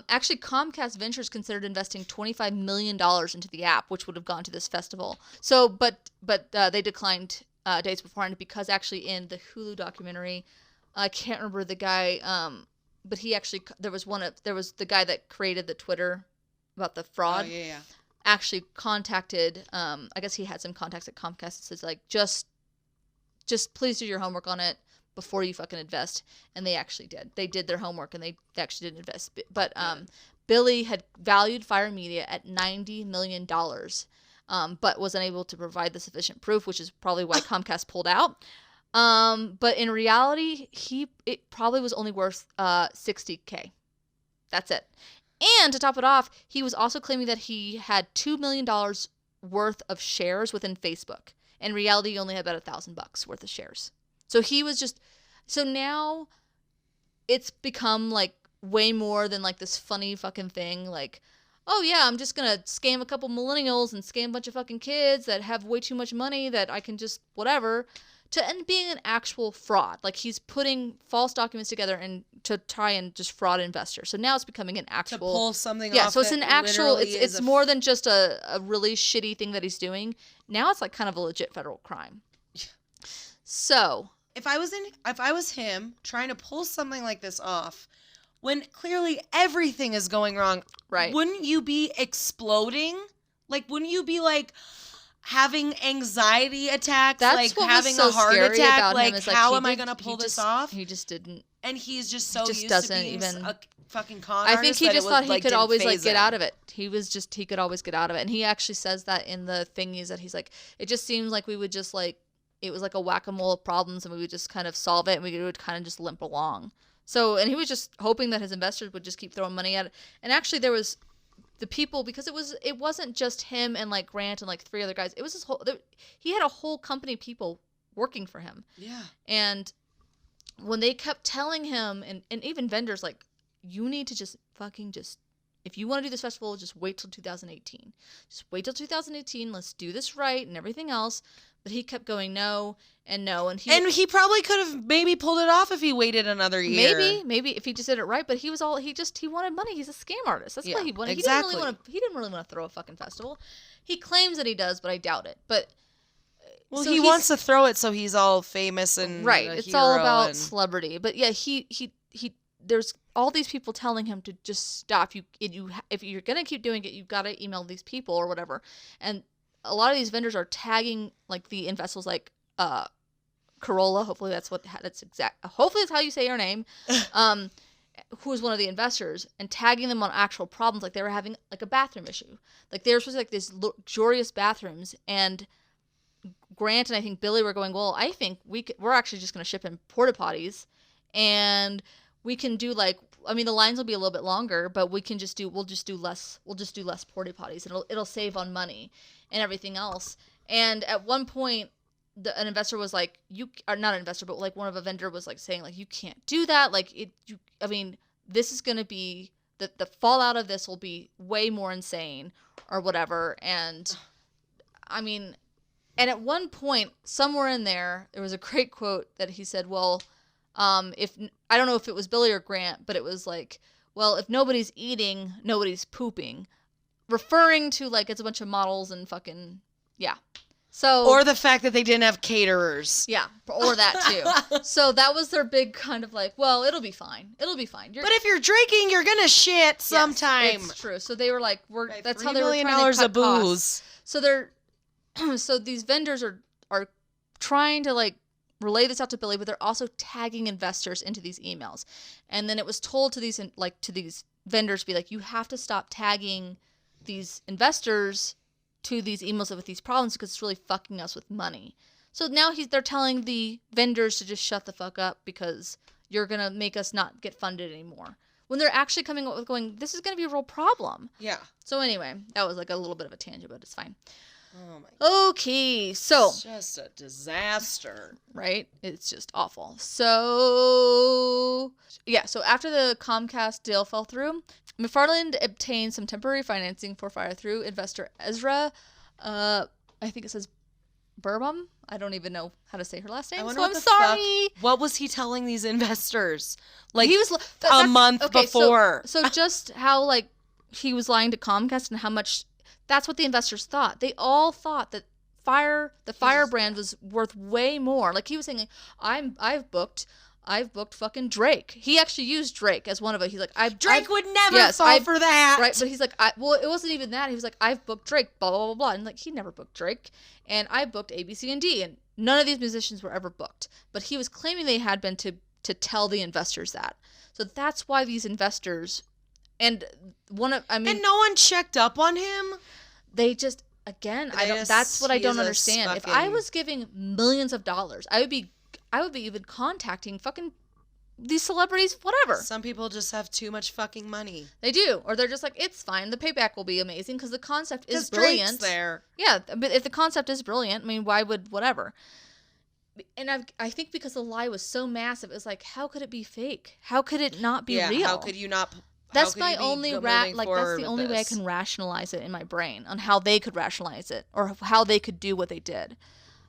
Actually, Comcast Ventures considered investing $25 million into the app, which would have gone to this festival. So, but they declined days beforehand because actually in the Hulu documentary, I can't remember the guy, but he actually, there was the guy that created the Twitter about the fraud. Oh, yeah. Actually contacted, I guess he had some contacts at Comcast and says, like, just please do your homework on it before you fucking invest. And they actually did. They did their homework and they actually didn't invest. But Billy had valued Fyre Media at $90 million, but was unable to provide the sufficient proof, which is probably why Comcast pulled out. But in reality, it probably was only worth $60K. That's it. And to top it off, he was also claiming that he had $2 million worth of shares within Facebook. In reality, he only had about $1,000 worth of shares. So he was just, so now it's become like way more than like this funny fucking thing. Like, oh yeah, I'm just going to scam a couple millennials and scam a bunch of fucking kids that have way too much money that I can just whatever. To end being an actual fraud. Like, he's putting false documents together and to try and just fraud investors. So now it's becoming an actual... To pull something off. Yeah, so it's an actual... It's more than just a really shitty thing that he's doing. Now it's like kind of a legit federal crime. So... If I was him trying to pull something like this off, when clearly everything is going wrong, right? Wouldn't you be exploding? Like, wouldn't you be like... having anxiety attacks, that's like what having was so a heart scary attack, about like, him is, like, how am I going to pull this off? He just didn't. And he's just so used doesn't to being even a fucking con I think he just thought he could always like get him. out of it. He could always get out of it. And he actually says that in the thingies that he's like, it just seems like we would just like, it was like a whack-a-mole of problems and we would just kind of solve it and we would kind of just limp along. So, and he was just hoping that his investors would just keep throwing money at it. And actually there was the people, because it wasn't just him and like Grant and like 3 other guys. It was his whole, he had a whole company of people working for him. Yeah. And when they kept telling him, and even vendors, like, you need to just fucking just, if you want to do this festival, just wait till 2018. Just wait till 2018. Let's do this right and everything else. But he kept going no and no. And he probably could have maybe pulled it off if he waited another year. Maybe if he just did it right. But he wanted money. He's a scam artist. That's what he wanted. Exactly. He didn't really want to throw a fucking festival. He claims that he does, but I doubt it. But well, so he wants to throw it so he's all famous and right. It's all about celebrity. But yeah, he there's all these people telling him to just stop. If you're gonna keep doing it, you've got to email these people or whatever. And a lot of these vendors are tagging like the investors, like Corolla. Hopefully that's hopefully that's how you say your name. Who was one of the investors, and tagging them on actual problems, like they were having like a bathroom issue. Like they were supposed to like these luxurious bathrooms, and Grant and I think Billy were going, well, I think we're actually just going to ship in porta potties, and we can do like, I mean, the lines will be a little bit longer, but we'll just do less porta potties, and it'll save on money and everything else. And at one point, an investor was like, not an investor, but like one of a vendor was like saying like, you can't do that. Like this is going to be the fallout of this will be way more insane or whatever. And I mean, and at one point somewhere in there was a great quote that he said, well, if I don't know if it was Billy or Grant, but it was like, well, if nobody's eating, nobody's pooping, referring to like it's a bunch of models and fucking yeah. So or the fact that they didn't have caterers. Yeah, or that too. So that was their big kind of like, well, it'll be fine. It'll be fine. But if you're drinking, you're gonna shit sometime. Yes, it's true. So they were like, that's how $3 they were million trying to cut of booze. costs. So so these vendors are trying to like relay this out to Billy, but they're also tagging investors into these emails. And then it was told to these vendors, be like, you have to stop tagging these investors to these emails with these problems because it's really fucking us with money. So now they're telling the vendors to just shut the fuck up because you're going to make us not get funded anymore. When they're actually coming up with going, this is going to be a real problem. Yeah. So anyway, that was like a little bit of a tangent, but it's fine. Oh my God. Okay, so It's just a disaster. right? It's just awful. So yeah, so after the Comcast deal fell through, McFarland obtained some temporary financing for Fyre through investor Ezra. I think it says Burbum. I don't even know how to say her last name, so I'm sorry. What was he telling these investors? Like He was a month before. So just how like he was lying to Comcast and how much. That's what the investors thought. They all thought that the Fyre brand was worth way more. Like he was saying, I've booked fucking Drake. He actually used Drake as one of it. He's like, Drake would never fall for that. Right, but he's like, well, it wasn't even that. He was like, I've booked Drake, blah, blah, blah, blah. And like, he never booked Drake. And I booked A, B, C, and D. And none of these musicians were ever booked. But he was claiming they had been to tell the investors that. So that's why these investors, and no one checked up on him. They just, again, that's what I don't understand. If I was giving millions of dollars, I would be even contacting fucking these celebrities, whatever. Some people just have too much fucking money. They do. Or they're just like, it's fine. The payback will be amazing because the concept is brilliant. Drake's there. Yeah, but if the concept is brilliant, I mean, why would whatever? And I think because the lie was so massive, it was like, how could it be fake? How could it not be real? How could you not? That's my only that's the only way I can rationalize it in my brain on how they could rationalize it or how they could do what they did.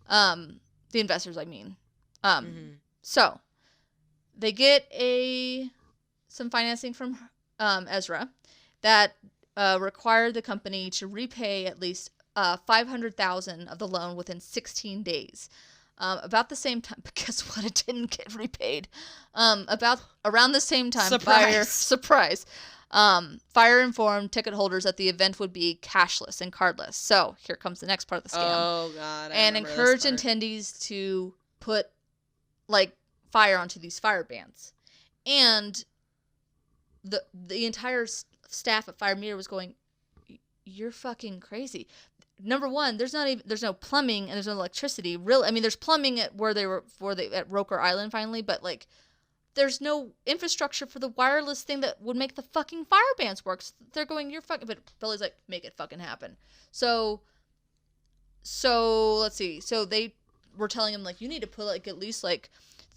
The investors, I mean. So they get some financing from Ezra that required the company to repay at least $500,000 of the loan within 16 days. About the same time, but guess what? It didn't get repaid. Around the same time, Fyre informed ticket holders that the event would be cashless and cardless. So here comes the next part of the scam. Oh God! And encouraged attendees to put like Fyre onto these Fyre bands, and the entire staff at Fyre Meter was going, "You're fucking crazy." Number one, there's no plumbing and there's no electricity. Really, I mean, there's plumbing at at Roker Island finally, but like, there's no infrastructure for the wireless thing that would make the fucking Fyre bands work. So they're going, you're fucking. But Billy's like, make it fucking happen. So let's see. So they were telling him like, you need to put like at least like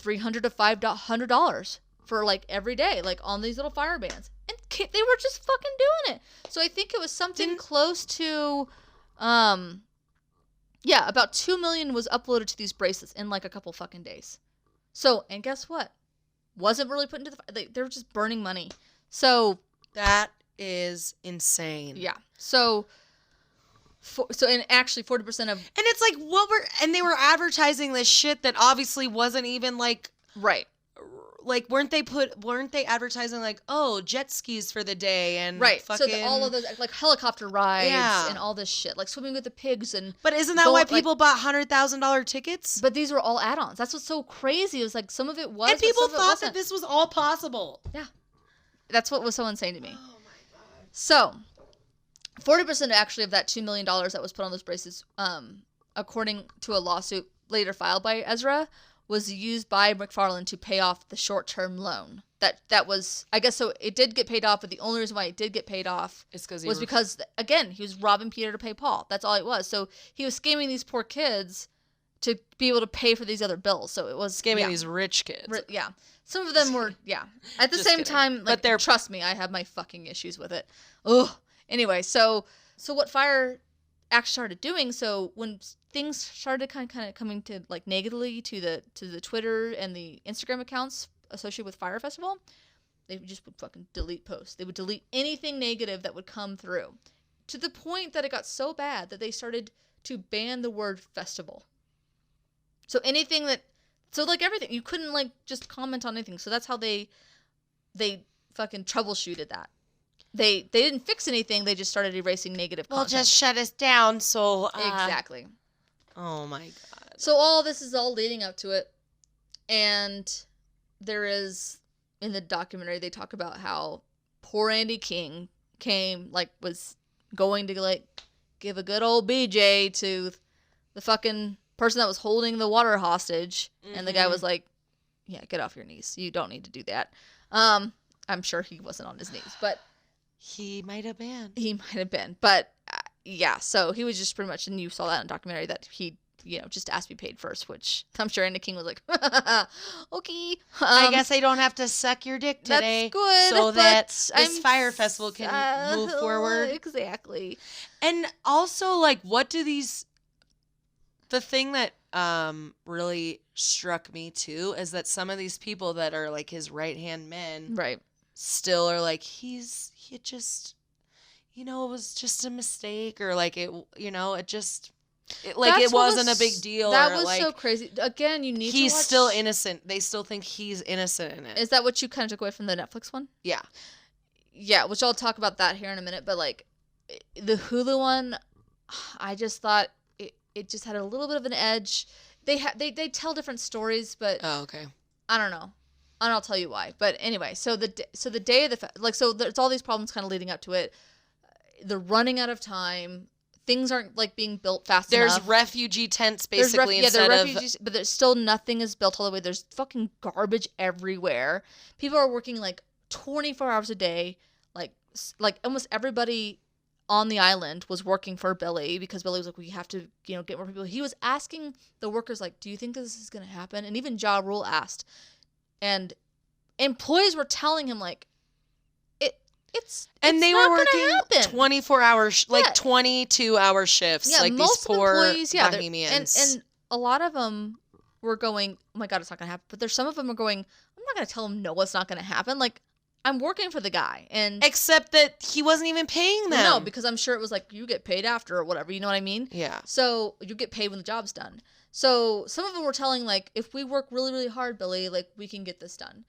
$300 to $500 for like every day, like on these little Fyre bands, and they were just fucking doing it. So I think it was something close to. About 2 million was uploaded to these bracelets in like a couple fucking days. So, and guess what? Wasn't really put into they were just burning money. So that is insane. Yeah. So and actually 40% of, and it's like they were advertising this shit that obviously wasn't even like right. Like weren't they advertising like, oh, jet skis for the day and right? Fucking... So all of those like helicopter rides and all this shit, like swimming with the pigs and. But isn't that why people bought $100,000 tickets? But these were all add-ons. That's what's so crazy. It was like some of it was, and people thought that this was all possible. Yeah, that's what was so insane to me. Oh my God. So, 40% actually of that $2 million that was put on those bracelets, according to a lawsuit later filed by Ezra, was used by McFarland to pay off the short-term loan. That was, I guess, so it did get paid off, but the only reason why it did get paid off was because, again, he was robbing Peter to pay Paul. That's all it was. So he was scamming these poor kids to be able to pay for these other bills. So it was scamming these rich kids. Yeah. Some of them were, At the same time, like, but trust me, I have my fucking issues with it. Ugh. Anyway, so what Fyre actually started doing, so when things started kind of coming to like negatively to the Twitter and the Instagram accounts associated with Fyre Festival, they just would fucking delete posts. They would delete anything negative that would come through, to the point that it got so bad that they started to ban the word festival. So anything like everything, you couldn't like just comment on anything. So that's how they fucking troubleshooted that. They didn't fix anything. They just started erasing negative content. Well, just shut us down. So exactly. Oh my God. So all this is all leading up to it, and there is, in the documentary, they talk about how poor Andy King was going to like give a good old BJ to the fucking person that was holding the water hostage, and the guy was like, "Yeah, get off your knees. You don't need to do that." I'm sure he wasn't on his knees, but he might have been. He might have been, but Yeah, so he was just pretty much, and you saw that in the documentary, that he, just asked to be paid first, which I'm sure Anna King was like, okay. I guess I don't have to suck your dick today. That's good. So that this Fyre Festival can move forward. Exactly. And also, like, the thing that really struck me too is that some of these people that are like his right-hand men, right, still are like, it was just a mistake, or like it wasn't a big deal. That or was like, so crazy. Again, you need to watch. He's still innocent. They still think he's innocent in it. Is that what you kind of took away from the Netflix one? Yeah. Yeah, which I'll talk about that here in a minute. But like the Hulu one, I just thought it just had a little bit of an edge. They tell different stories, but oh, okay. I don't know. And I'll tell you why. But anyway, so the day of the there's all these problems kind of leading up to it. They're running out of time. Things aren't like being built fast enough. There's refugee tents basically instead of refugees, but there's still nothing is built all the way. There's fucking garbage everywhere. People are working like 24 hours a day. Like almost everybody on the island was working for Billy, because Billy was like, we have to, get more people. He was asking the workers, like, do you think this is going to happen? And even Ja Rule asked. And employees were telling him, like, they were working 24-hour, 22-hour shifts. Yeah, like most these poor employees, Bohemians. And a lot of them were going, oh my God, it's not going to happen. But there's some of them are going, I'm not going to tell him no, it's not going to happen. Like, I'm working for the guy. Except that he wasn't even paying them. No, because I'm sure it was like, you get paid after or whatever. You know what I mean? Yeah. So you get paid when the job's done. So some of them were telling, like, if we work really, really hard, Billy, like, we can get this done.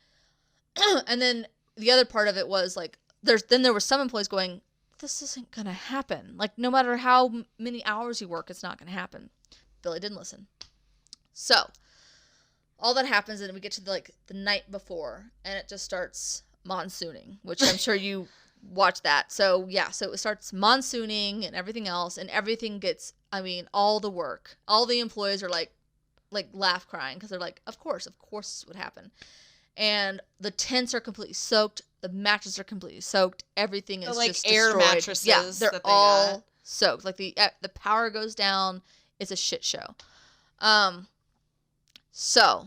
And then the other part of it was, like, there were some employees going, this isn't going to happen. Like, no matter how many hours you work, it's not going to happen. Billy didn't listen. So all that happens, and we get to the night before, and it just starts monsooning, which I'm sure you watched that. So yeah, so it starts monsooning and everything else, and everything gets, all the work, all the employees are like laugh crying, because they're like, of course this would happen. And the tents are completely soaked, the mattresses are completely soaked, everything is just air destroyed. mattresses. Yeah, they're all soaked. Like the power goes down, it's a shit show. So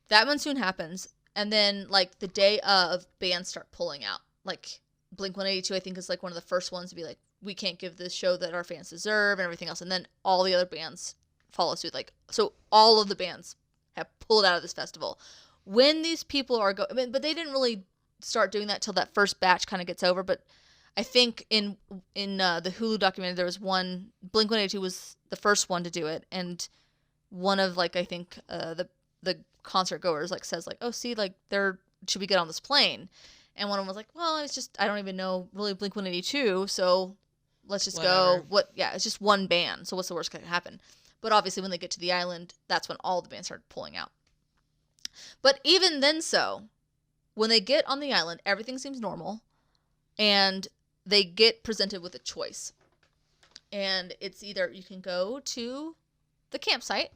that monsoon happens, and then like the day of, bands start pulling out. Like Blink-182, I think, is like one of the first ones to be like, we can't give this show that our fans deserve, and everything else. And then all the other bands follow suit. Like, so all of the bands have pulled out of this festival. When these people are but they didn't really start doing that till that first batch kind of gets over. But I think in the Hulu documentary, there was one, Blink-182 was the first one to do it, and one of I think the concert goers says oh, see, should we get on this plane? And one of them was like, well, it's just, I don't even know really Blink-182, so let's just go. It's just one band, so what's the worst that could happen? But obviously when they get to the island, that's when all the bands started pulling out. But even then, when they get on the island, everything seems normal, and they get presented with a choice. And it's either you can go to the campsite,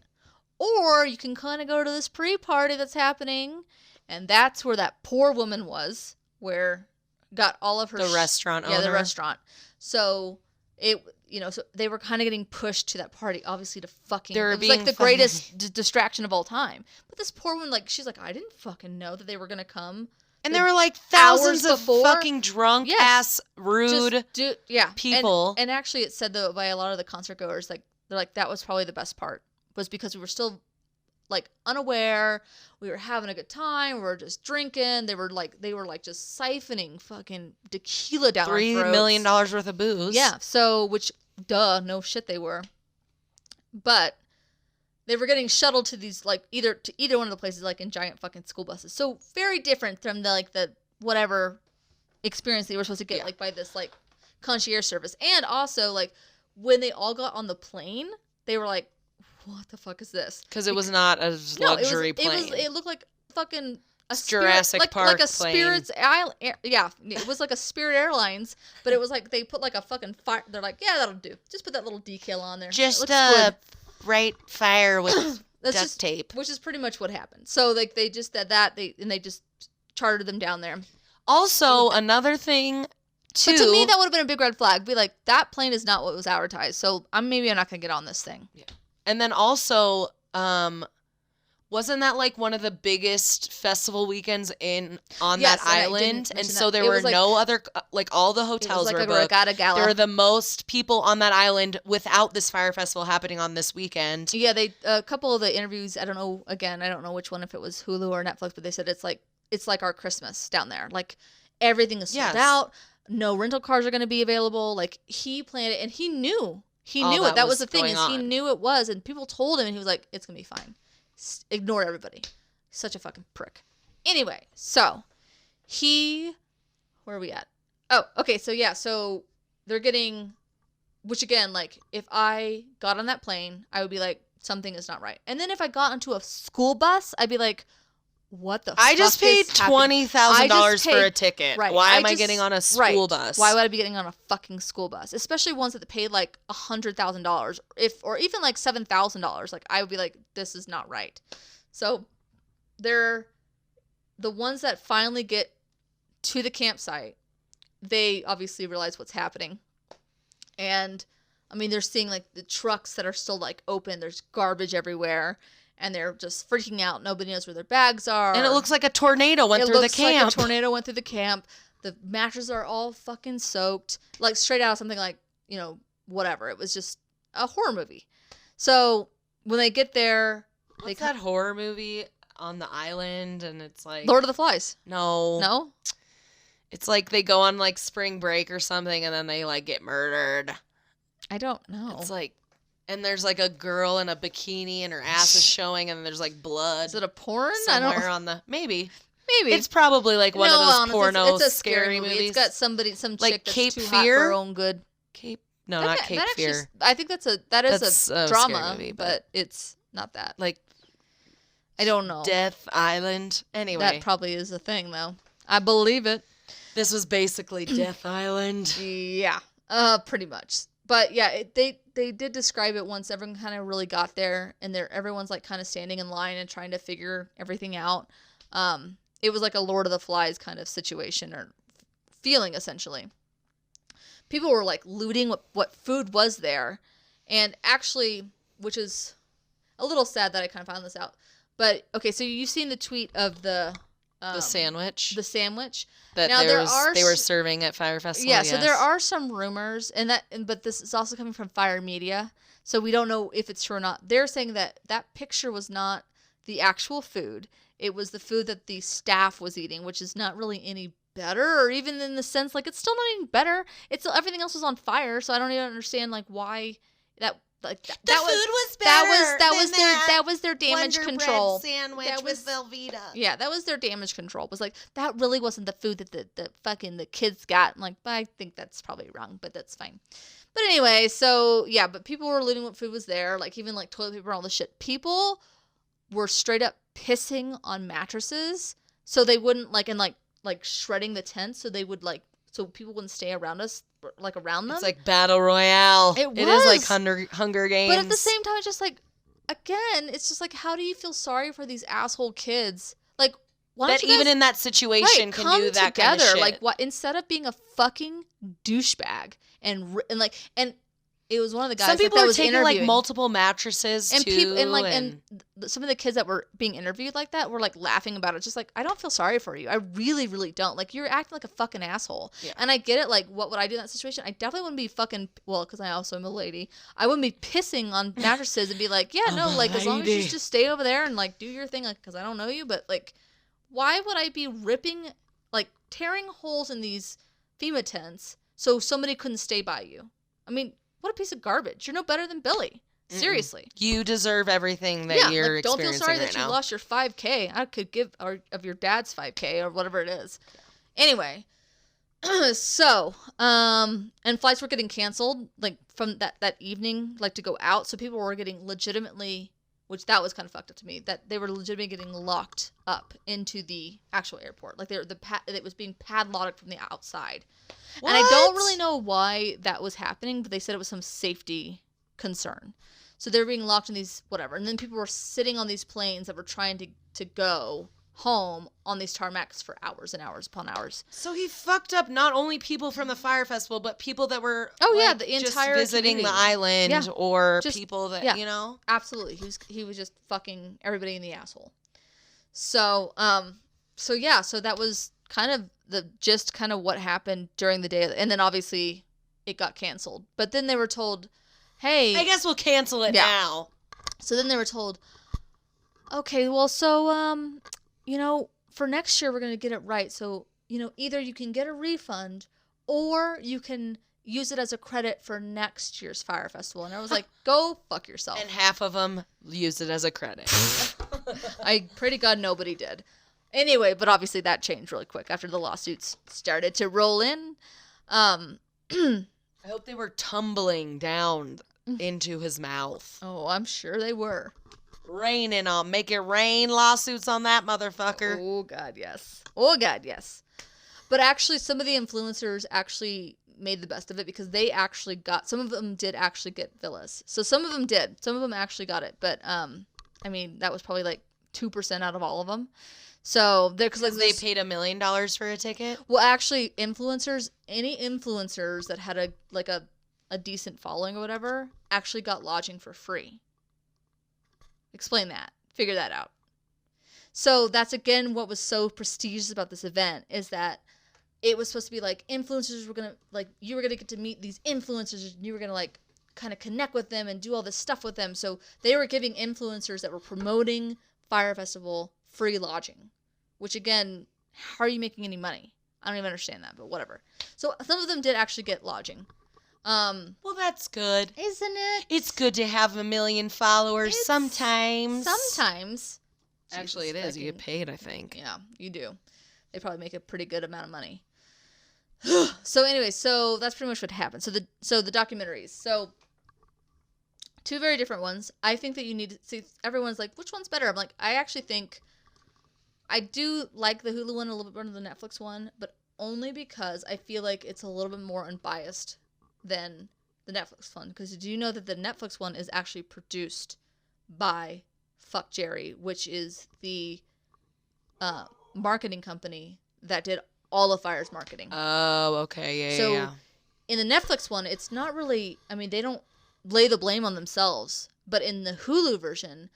or you can kind of go to this pre-party that's happening, and that's where that poor woman was, where got all of her... The restaurant owner. Yeah, the restaurant. So so they were kind of getting pushed to that party, obviously, to fucking... It was like the greatest distraction of all time. But this poor woman, she's like, I didn't fucking know that they were going to come. And there were thousands of fucking drunk ass, rude people. And actually it said, though, by a lot of the concert goers, they're like, that was probably the best part, was because we were still unaware. We were having a good time. We were just drinking. They were just siphoning fucking tequila down our throats. $3 million worth of booze. Yeah. So, which, no shit they were. But they were getting shuttled to these, either one of the places, in giant fucking school buses. So very different from the whatever experience they were supposed to get, by this, concierge service. And also, when they all got on the plane, they were like, what the fuck is this? Because it was not a luxury plane. It looked like fucking a Jurassic Park like a plane. Spirit's it was like a Spirit Airlines, but it was they put a fucking fire. They're like, yeah, that'll do. Just put that little decal on there. Just bright fire with duct tape, which is pretty much what happened. So they just did that. They just chartered them down there. Also, another thing Two, But to me, that would have been a big red flag. Be like, that plane is not what was advertised. So I'm not going to get on this thing. Yeah. And then also, wasn't that like one of the biggest festival weekends on that island? And so there were no other, like all the hotels were booked. A regatta gala. There were the most people on that island without this Fyre Festival happening on this weekend. Yeah, a couple of the interviews, I don't know which one, if it was Hulu or Netflix, but they said it's like our Christmas down there. Like everything is sold out. No rental cars are going to be available. Like he planned it and he knew it. That was the thing he knew it was. And people told him and he was like, it's going to be fine. Ignored everybody. Such a fucking prick. Anyway, so where are we at? Oh, okay. So yeah, so they're getting, which again, like if I got on that plane, I would be like, something is not right. And then if I got onto a school bus, I'd be like, what the fuck I just paid $20,000 for a ticket. Right. Why am I getting on a school bus? Why would I be getting on a fucking school bus? Especially ones that paid like $100,000 or even like $7,000. Like I would be like, this is not right. So they're the ones that finally get to the campsite. They obviously realize what's happening. And I mean, they're seeing like the trucks that are still like open. There's garbage everywhere. And they're just freaking out. Nobody knows where their bags are. And it looks like a tornado went through the camp. It looks like a tornado went through the camp. The mattresses are all fucking soaked. Like straight out of something like, whatever. It was just a horror movie. So when they get there. What's that horror movie on the island? And it's like. Lord of the Flies. No. No? It's like they go on like spring break or something and then they like get murdered. I don't know. It's like. And there's like a girl in a bikini and her ass is showing and there's like blood. Is it a porn? Somewhere on the maybe. Maybe. It's probably like one of those honestly, porno it's a scary movies. It's got some like chick Cape that's too Fear? hot for her own good. Not Cape Fear. I think that's a drama, movie, but it's not that. Like I don't know. Death Island. Anyway. That probably is a thing though. I believe it. This was basically Death Island. Yeah. Pretty much. But yeah, they did describe it once everyone kind of really got there, and everyone's like kind of standing in line and trying to figure everything out. It was like a Lord of the Flies kind of situation or feeling essentially. People were like looting what food was there, and actually, which is a little sad that I kind of found this out. But okay, so you've seen the tweet of the sandwich. The sandwich. That now, they were serving at Fyre Festival. Yeah, so there are some rumors, but this is also coming from Fyre Media, so we don't know if it's true or not. They're saying that picture was not the actual food. It was the food that the staff was eating, which is not really any better, or even in the sense, like, it's still not any better. It's everything else was on fire, so I don't even understand, like, why that... Like food was better. That was their damage Wonder control Bread sandwich with Velveeta. Yeah, that was their damage control. It was like that really wasn't the food that the kids got. And like, I think that's probably wrong, but that's fine. But anyway, so yeah, but people were looting what food was there, like even like toilet paper and all this shit. People were straight up pissing on mattresses so they wouldn't like shredding the tent so they would like so people wouldn't stay around us. Like around them. It's like Battle Royale. It is like Hunger Games. But at the same time, it's just like, again, it's just like, how do you feel sorry for these asshole kids? Like, why don't you guys, even in that situation can do that together? Kind of shit. Like, what? Instead of being a fucking douchebag and it was one of the guys. Some people that were was taking interviewing. like multiple mattresses and too, people and some of the kids that were being interviewed like that were like laughing about it. Just like, I don't feel sorry for you. I really, really don't. Like, you're acting like a fucking asshole. Yeah. And I get it. Like, what would I do in that situation? I definitely wouldn't be fucking because I also am a lady. I wouldn't be pissing on mattresses and be like, yeah, no, like as long as you just stay over there and like do your thing, like because I don't know you. But like, why would I be tearing holes in these FEMA tents so somebody couldn't stay by you? I mean. What a piece of garbage. You're no better than Billy. Seriously. You deserve everything that you're experiencing don't feel sorry right that now. You lost your 5K. I could give of your dad's 5K or whatever it is. Anyway, so, and flights were getting canceled, like, from that evening, like, to go out. So people were getting legitimately, which that was kind of fucked up to me, that they were legitimately getting locked up into the actual airport. Like, it was being padlocked from the outside. What? And I don't really know why that was happening, but they said it was some safety concern. So they were being locked in these, whatever. And then people were sitting on these planes that were trying to go home on these tarmacs for hours and hours upon hours. So he fucked up not only people from the Fyre Festival, but people that were the just entire visiting community. the island or Just, people that, you know? Absolutely. He was just fucking everybody in the asshole. So, so that was kind of what happened during the day. And then obviously it got canceled. But then they were told, hey. I guess we'll cancel it now. So then they were told, okay, well, so, for next year, we're going to get it right. So, either you can get a refund or you can use it as a credit for next year's Fyre Festival. And I was like, go fuck yourself. And half of them used it as a credit. I pray to God nobody did. Anyway, but obviously that changed really quick after the lawsuits started to roll in. I hope they were tumbling down into his mouth. Oh, I'm sure they were. Raining on, make it rain lawsuits on that motherfucker. Oh, God, yes. Oh, God, yes. But actually, some of the influencers actually made the best of it because they actually got, some of them did actually get villas. So some of them did. Some of them actually got it. But, that was probably like 2% out of all of them. So because they paid $1 million for a ticket. Well, actually, any influencers that had a decent following or whatever, actually got lodging for free. Explain that. Figure that out. So that's again what was so prestigious about this event is that it was supposed to be like influencers were gonna you were gonna get to meet these influencers and you were gonna kind of connect with them and do all this stuff with them. So they were giving influencers that were promoting Fyre Festival free lodging, which again, how are you making any money? I don't even understand that, but whatever. So some of them did actually get lodging. Well, that's good. Isn't it? It's good to have 1 million followers sometimes. Sometimes. Actually, it is. You get paid, I think. Yeah, you do. They probably make a pretty good amount of money. So anyway, so that's pretty much what happened. So the documentaries. So 2 very different ones. I think that you need to see, everyone's like, which one's better? I'm like, I actually think I do like the Hulu one a little bit better than the Netflix one, but only because I feel like it's a little bit more unbiased than the Netflix one. Because do you know that the Netflix one is actually produced by Fuck Jerry, which is the marketing company that did all of Fyre's marketing. Oh, okay. Yeah. In the Netflix one, it's not really, they don't lay the blame on themselves. But in the Hulu version,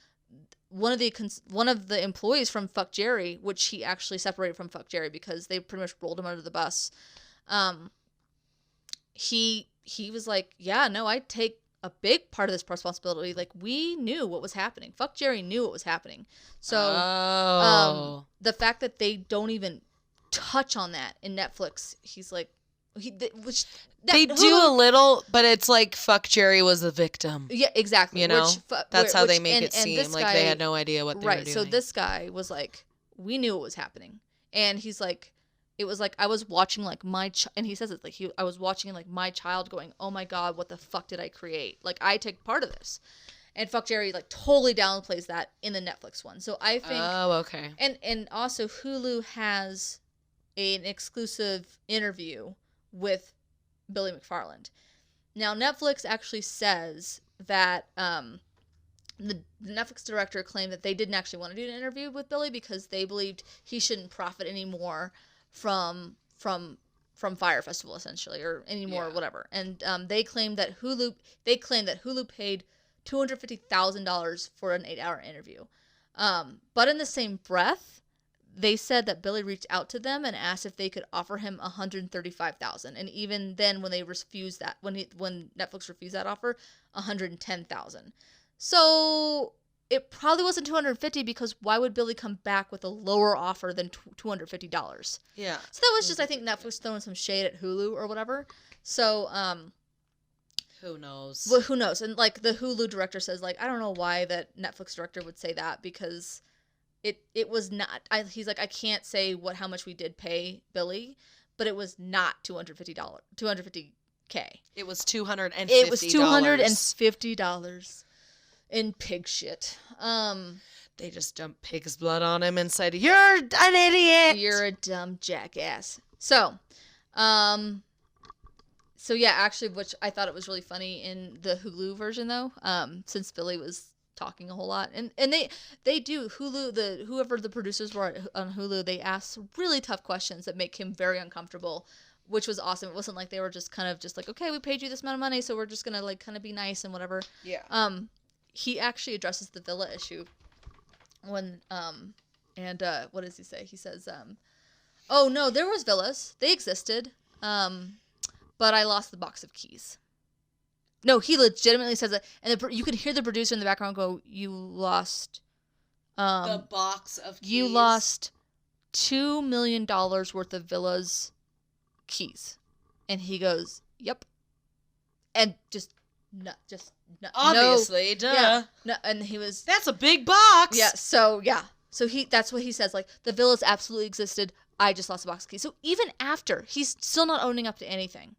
one of the employees from Fuck Jerry, which he actually separated from Fuck Jerry because they pretty much rolled him under the bus, he was like, yeah, no, I take a big part of this responsibility. Like, we knew what was happening. Fuck Jerry knew what was happening. So the fact that they don't even touch on that in Netflix, he's like, they do a little, but it's like Fuck Jerry was the victim. Yeah, exactly. You know, that's how they make it seem like they had no idea what they were doing. Right. So this guy was like, we knew what was happening, and he's like, it was like I was watching like and he says it's like I was watching like my child going, oh my God, what the fuck did I create? Like, I take part of this. And Fuck Jerry like totally downplays that in the Netflix one. So I think okay. And also Hulu has an exclusive interview with Billy McFarland. Now Netflix actually says that the Netflix director claimed that they didn't actually want to do an interview with Billy because they believed he shouldn't profit anymore from Fyre Festival essentially, or anymore, whatever. And they claimed that Hulu paid $250,000 for an 8-hour interview. But in the same breath, they said that Billy reached out to them and asked if they could offer him $135,000, and even then, when they refused that, when Netflix refused that offer, $110,000. So it probably wasn't $250 because why would Billy come back with a lower offer than $250? Yeah. So that was just, I think, Netflix throwing some shade at Hulu or whatever. So who knows? Well, who knows? And like the Hulu director says, like, I don't know why that Netflix director would say that because it was not. He's like, I can't say how much we did pay Billy, but it was not $250K. It was $250. It was $250 in pig shit. They just dumped pig's blood on him and said, "You're an idiot. You're a dumb jackass." So yeah, actually, which I thought it was really funny in the Hulu version though, since Billy was talking a whole lot. And they do Hulu, whoever the producers were on Hulu, they asked really tough questions that make him very uncomfortable, which was awesome. It wasn't like they were just kind of just like, okay, we paid you this amount of money, so we're just gonna like kind of be nice and whatever. Yeah. He actually addresses the villa issue when what does he say? He says, oh no, there was villas, they existed, but I lost the box of keys. No, he legitimately says that, and you can hear the producer in the background go, "You lost the box of keys. You lost $2 million worth of Villa's keys," and he goes, "Yep," and obviously, duh. Yeah, no, and he was. That's a big box. Yeah. So that's what he says. Like, the villas absolutely existed. I just lost the box of keys. So even after, he's still not owning up to anything.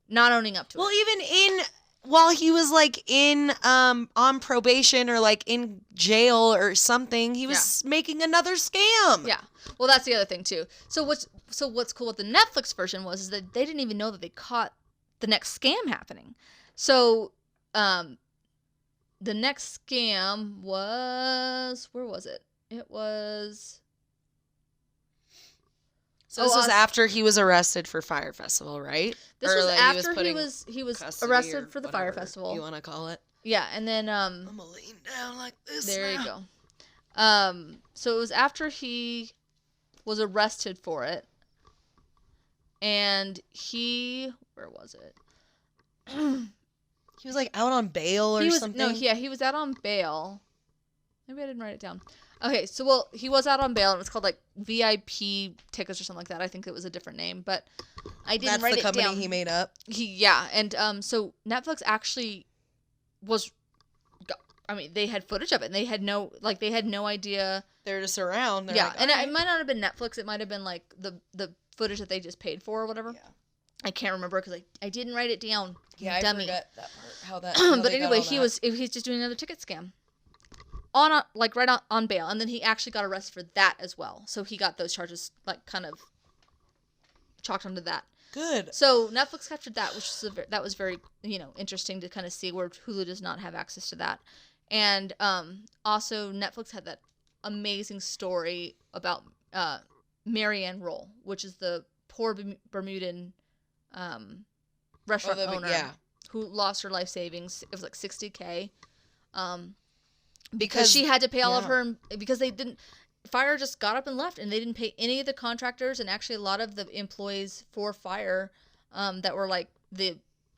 Not owning up to it. Well, even while he was like in on probation or like in jail or something, he was making another scam. Yeah. Well, that's the other thing too. So what's cool with the Netflix version is that they didn't even know that they caught the next scam happening. So the next scam was, where was it? It was. So this was after he was arrested for Fyre Festival, right? This was after he was arrested for the Fyre Festival. You want to call it? Yeah, and then I'm gonna lean down like this. There you go. So it was after he was arrested for it, and where was it? He was like out on bail or something. No, yeah, he was out on bail. Maybe I didn't write it down. Okay, so he was out on bail, and it was called like VIP tickets or something like that. I think it was a different name, but I didn't write it down. That's the company he made up. So Netflix actually was. I mean, they had footage of it, and they had no idea. They're just around. They're like, and it might not have been Netflix. It might have been like the footage that they just paid for or whatever. Yeah. I can't remember because I didn't write it down. Yeah, dummy. I forgot that part. How that. But anyway, he's just doing another ticket scam. Right on bail, and then he actually got arrested for that as well. So he got those charges like kind of chalked onto that. Good. So Netflix captured that, that was very interesting to kind of see where Hulu does not have access to that, and also Netflix had that amazing story about Marianne Roll, which is the poor Bermudan restaurant owner who lost her life savings. It was like $60,000. Because she had to pay all of her, because they didn't, Fyre just got up and left, and they didn't pay any of the contractors, and actually a lot of the employees for Fyre that were like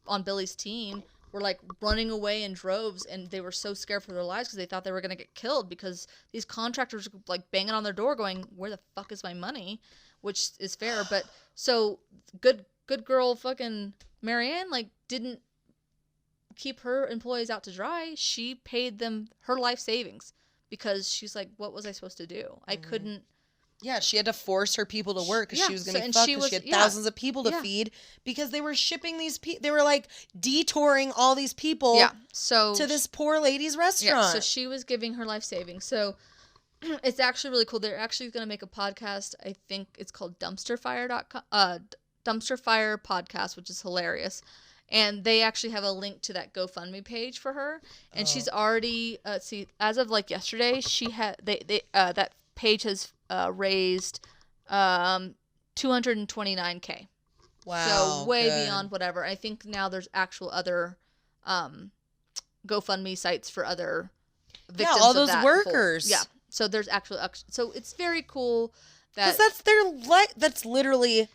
on Billy's team were like running away in droves, and they were so scared for their lives because they thought they were going to get killed because these contractors were like banging on their door going, where the fuck is my money? Which is fair, but so good girl fucking Marianne like didn't keep her employees out to dry. She paid them her life savings because she's like, what was I supposed to do? I couldn't. Yeah, she had to force her people to work because she was going to be fucked because she had thousands of people to feed because they were shipping these people. They were like detouring all these people to this poor lady's restaurant. Yeah, so she was giving her life savings. So it's actually really cool. They're actually going to make a podcast. I think it's called Dumpster Fyre podcast, which is hilarious. And they actually have a link to that GoFundMe page for her, and she's already as of like yesterday, she had that page has raised $229,000. Wow, so way beyond whatever. I think now there's actual other GoFundMe sites for other victims. Yeah, all those workers. So there's so it's very cool that that's their that's literally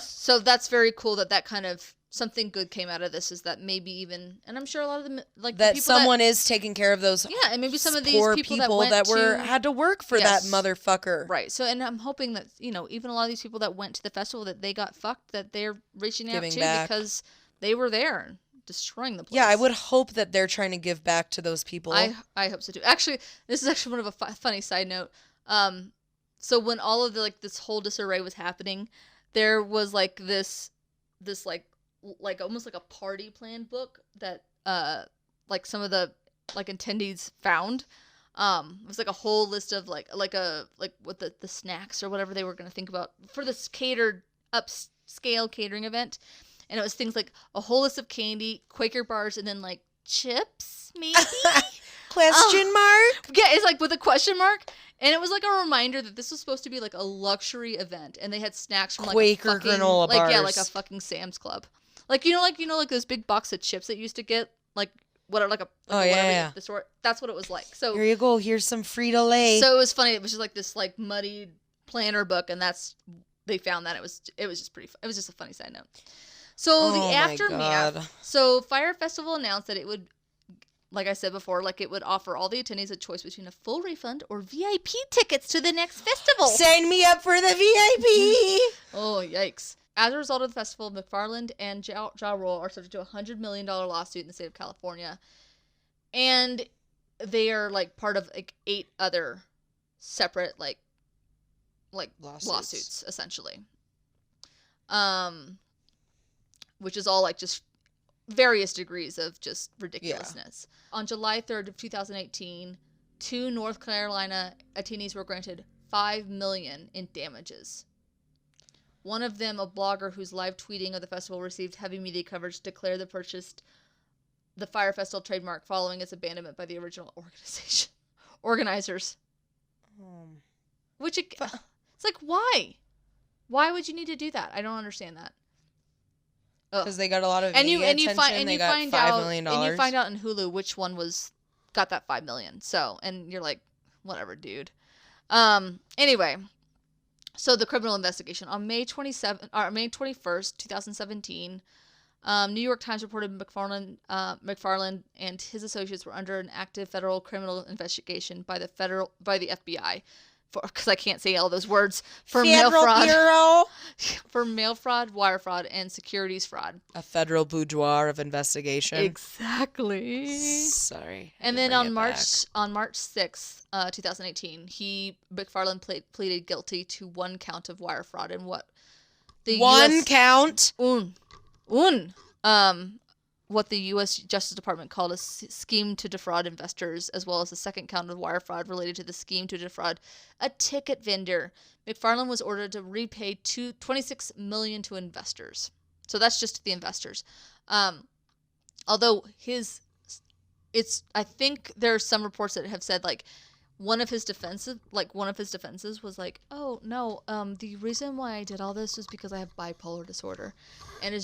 so that's very cool that kind of. Something good came out of this is that maybe even, and I'm sure a lot of them like that the someone is taking care of those and maybe some of these poor people that had to work for that motherfucker, right? So, and I'm hoping that even a lot of these people that went to the festival that they got fucked, that they're reaching out to because they were there destroying the place. Yeah, I would hope that they're trying to give back to those people. I hope so too. Actually, this is actually one of a funny side note. So when all of the this whole disarray was happening, there was like this like almost like a party plan book that like some of the like attendees found. It was like a whole list of like what the snacks or whatever they were going to think about for this catered upscale catering event, and it was things like a whole list of candy, Quaker bars, and then like chips maybe. Question mark? Yeah, it's like with a question mark. And it was like a reminder that this was supposed to be like a luxury event, and they had snacks from like Quaker a fucking, granola bars. Yeah, like a fucking Sam's Club, like those big box of chips that you used to get, like whatever, whatever the store. That's what it was like. So here you go. Here's some Frito-Lay. So it was funny. It was just like this like muddy planner book, and they found that it was just pretty. It was just a funny side note. So the aftermath. So Fyre Festival announced that it would. Like I said before, like it would offer all the attendees a choice between a full refund or VIP tickets to the next festival. Sign me up for the VIP. Oh, yikes. As a result of the festival, McFarland and Ja Rule are subject to a $100 million lawsuit in the state of California. And they are like part of like 8 other separate like lawsuits essentially. Which is all like just various degrees of just ridiculousness. Yeah. On July 3rd of 2018, 2 North Carolina attendees were granted $5 million in damages. One of them, a blogger whose live tweeting of the festival received heavy media coverage, declared they purchased the Fyre Festival trademark following its abandonment by the original organizers. Which it's like, why? Why would you need to do that? I don't understand that. Because they got a lot of media attention. They got $5 million. And you find out in Hulu which one got that $5 million. So, and you're like, whatever, dude. Anyway, so the criminal investigation on May 21st, 2017, New York Times reported McFarland and his associates were under an active federal criminal investigation by the FBI. Because I can't say all those words, for mail fraud, Bureau. For mail fraud, wire fraud, and securities fraud. A federal boudoir of investigation. Exactly. Sorry. And then on March 6th, 2018, McFarland pleaded guilty to 1 count of wire fraud and what the what the U.S. Justice Department called a scheme to defraud investors, as well as a 2nd count of wire fraud related to the scheme to defraud a ticket vendor. McFarland was ordered to repay $26 million to investors. So that's just to the investors. Although I think there are some reports that have said like one of his defenses was like, oh no, the reason why I did all this was because I have bipolar disorder, and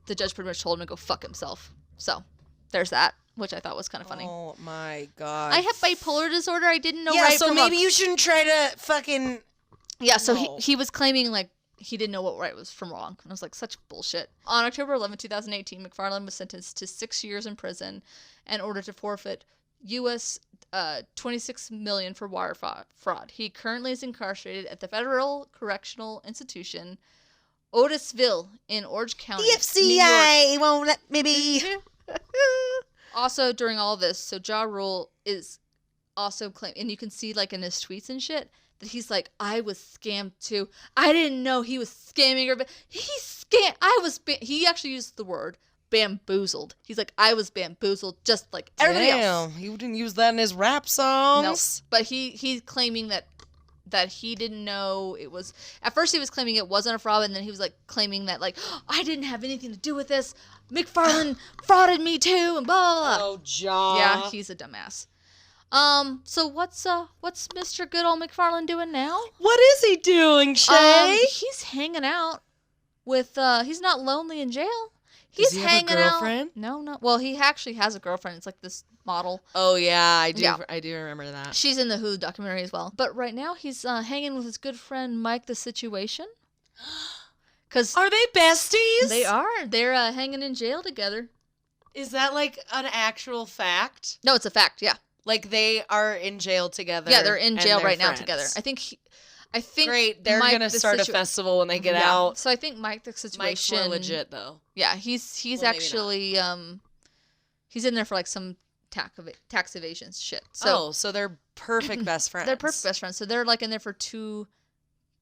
the judge pretty much told him to go fuck himself. So there's that, which I thought was kind of funny. Oh my god, I have bipolar disorder. I didn't know right from wrong. So maybe you shouldn't try to fucking. Yeah, so he was claiming like he didn't know what right was from wrong, and I was like, such bullshit. On October 11, 2018, McFarland was sentenced to 6 years in prison and ordered to forfeit U.S. $26 million for wire fraud. He currently is incarcerated at the Federal Correctional Institution, Otisville, in Orange County. The FCI won't let me be. Also, during all this, so Ja Rule is also claiming, and you can see like in his tweets and shit, that he's like, I was scammed too. I didn't know he was scamming her, but he actually used the word bamboozled. He's like, I was bamboozled just like everybody else. He didn't use that in his rap songs. No, but he's claiming that he didn't know it was. At first he was claiming it wasn't a fraud, and then he was like claiming that like, I didn't have anything to do with this. McFarland frauded me too, and blah blah blah. Oh, Ja. Yeah, he's a dumbass. So what's Mr. Good old McFarland doing now? What is he doing, Shay? He's hanging out with he's not lonely in jail. Does he have a girlfriend? No. Well, he actually has a girlfriend. It's like this model. Oh yeah, I do. Yeah. I do remember that. She's in the Hulu documentary as well. But right now he's hanging with his good friend Mike the Situation. Are they besties? They are. They're hanging in jail together. Is that like an actual fact? No, it's a fact. Yeah. Like they are in jail together. Yeah, they're in jail right now together. I think. Great. They're gonna start a festival when they get out. So I think Mike the Situation. Mike's more legit though. Yeah, he's actually he's in there for like some tax evasion shit. So they're perfect best friends. They're perfect best friends. So they're like in there for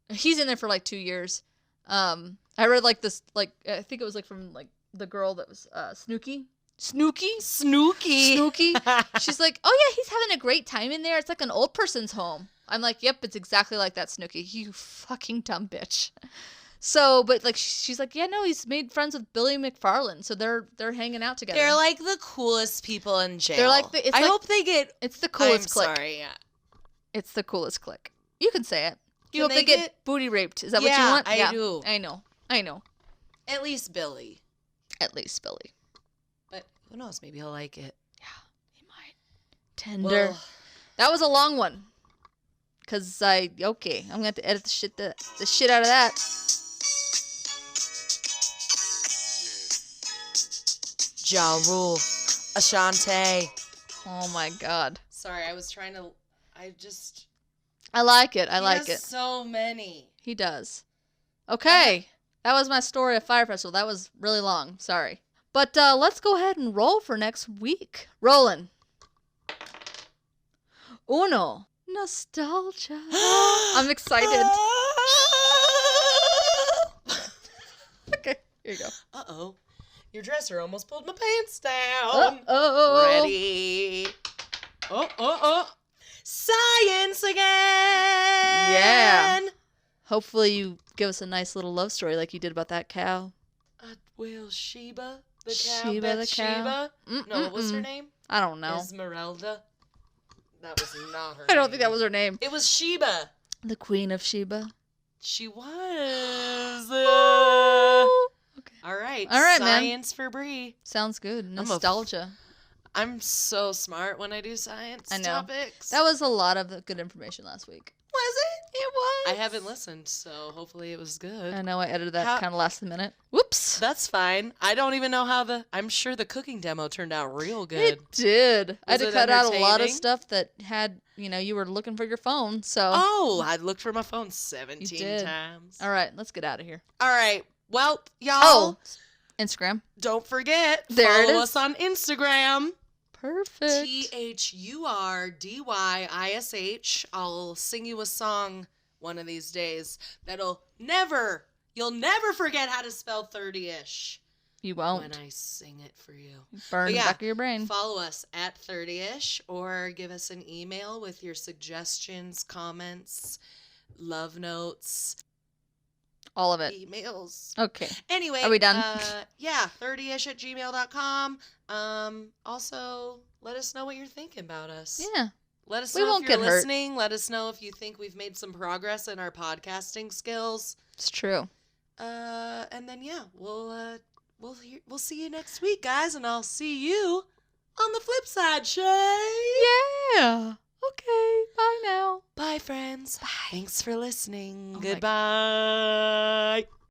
he's in there for like 2 years. I read like this, like I think it was like from like the girl that was Snooki. She's like, oh yeah, he's having a great time in there. It's like an old person's home. I'm like, yep, it's exactly like that, Snooki. You fucking dumb bitch. So, but like she's like, yeah, no, he's made friends with Billy McFarland, so they're hanging out together. They're like the coolest people in jail. They're like I hope they get. It's the coolest clique. Sorry, yeah. It's the coolest clique. You can say it. You hope they get booty raped. Is that what you want? I do. I know. At least Billy. But who knows? Maybe he'll like it. Yeah, he might. Tender. Well, that was a long one. Cause I'm gonna have to edit the shit out of that. Ja Rule, Ashanti. Oh my God. Sorry, I was trying to. I like it. I like it. So many. He does. Okay, that was my story of Fyre Festival. That was really long. Sorry, but let's go ahead and roll for next week. Rolling. Uno. Nostalgia. I'm excited. Okay, here you go. Uh-oh. Your dresser almost pulled my pants down. Uh-oh. Ready. Oh. Science again. Yeah. Hopefully you give us a nice little love story like you did about that cow. Will Sheba, the cow, Sheba the cow. No, what was her name? I don't know. Esmeralda. That was not her I don't think that was her name. It was Sheba. The Queen of Sheba. She was. Okay. All right, Science for Brie. Sounds good. Nostalgia. I'm so smart when I do science topics. That was a lot of good information last week. Was it? It was. I haven't listened, so hopefully it was good. I know I edited that kind of last minute. Whoops. That's fine. I don't even know how I'm sure the cooking demo turned out real good. It did. I had to cut out a lot of stuff that had, you were looking for your phone, so. Oh, I looked for my phone 17 times. All right, let's get out of here. All right. Well, y'all. Oh, Instagram. Don't forget. There follow us on Instagram. Perfect. THURDYISH. I'll sing you a song one of these days you'll never forget how to spell 30ish. You won't. When I sing it for you. Burn the back of your brain. Follow us at 30ish or give us an email with your suggestions, comments, love notes. All of it. Emails. Okay. Anyway. Are we done? 30ish@gmail.com. Also, let us know what you're thinking about us. Yeah. Let us know if you're listening. Let us know if you think we've made some progress in our podcasting skills. It's true. And then we'll see you next week, guys, and I'll see you on the flip side, Shay. Yeah. Okay. Bye now. Bye, friends. Bye. Thanks for listening. Goodbye.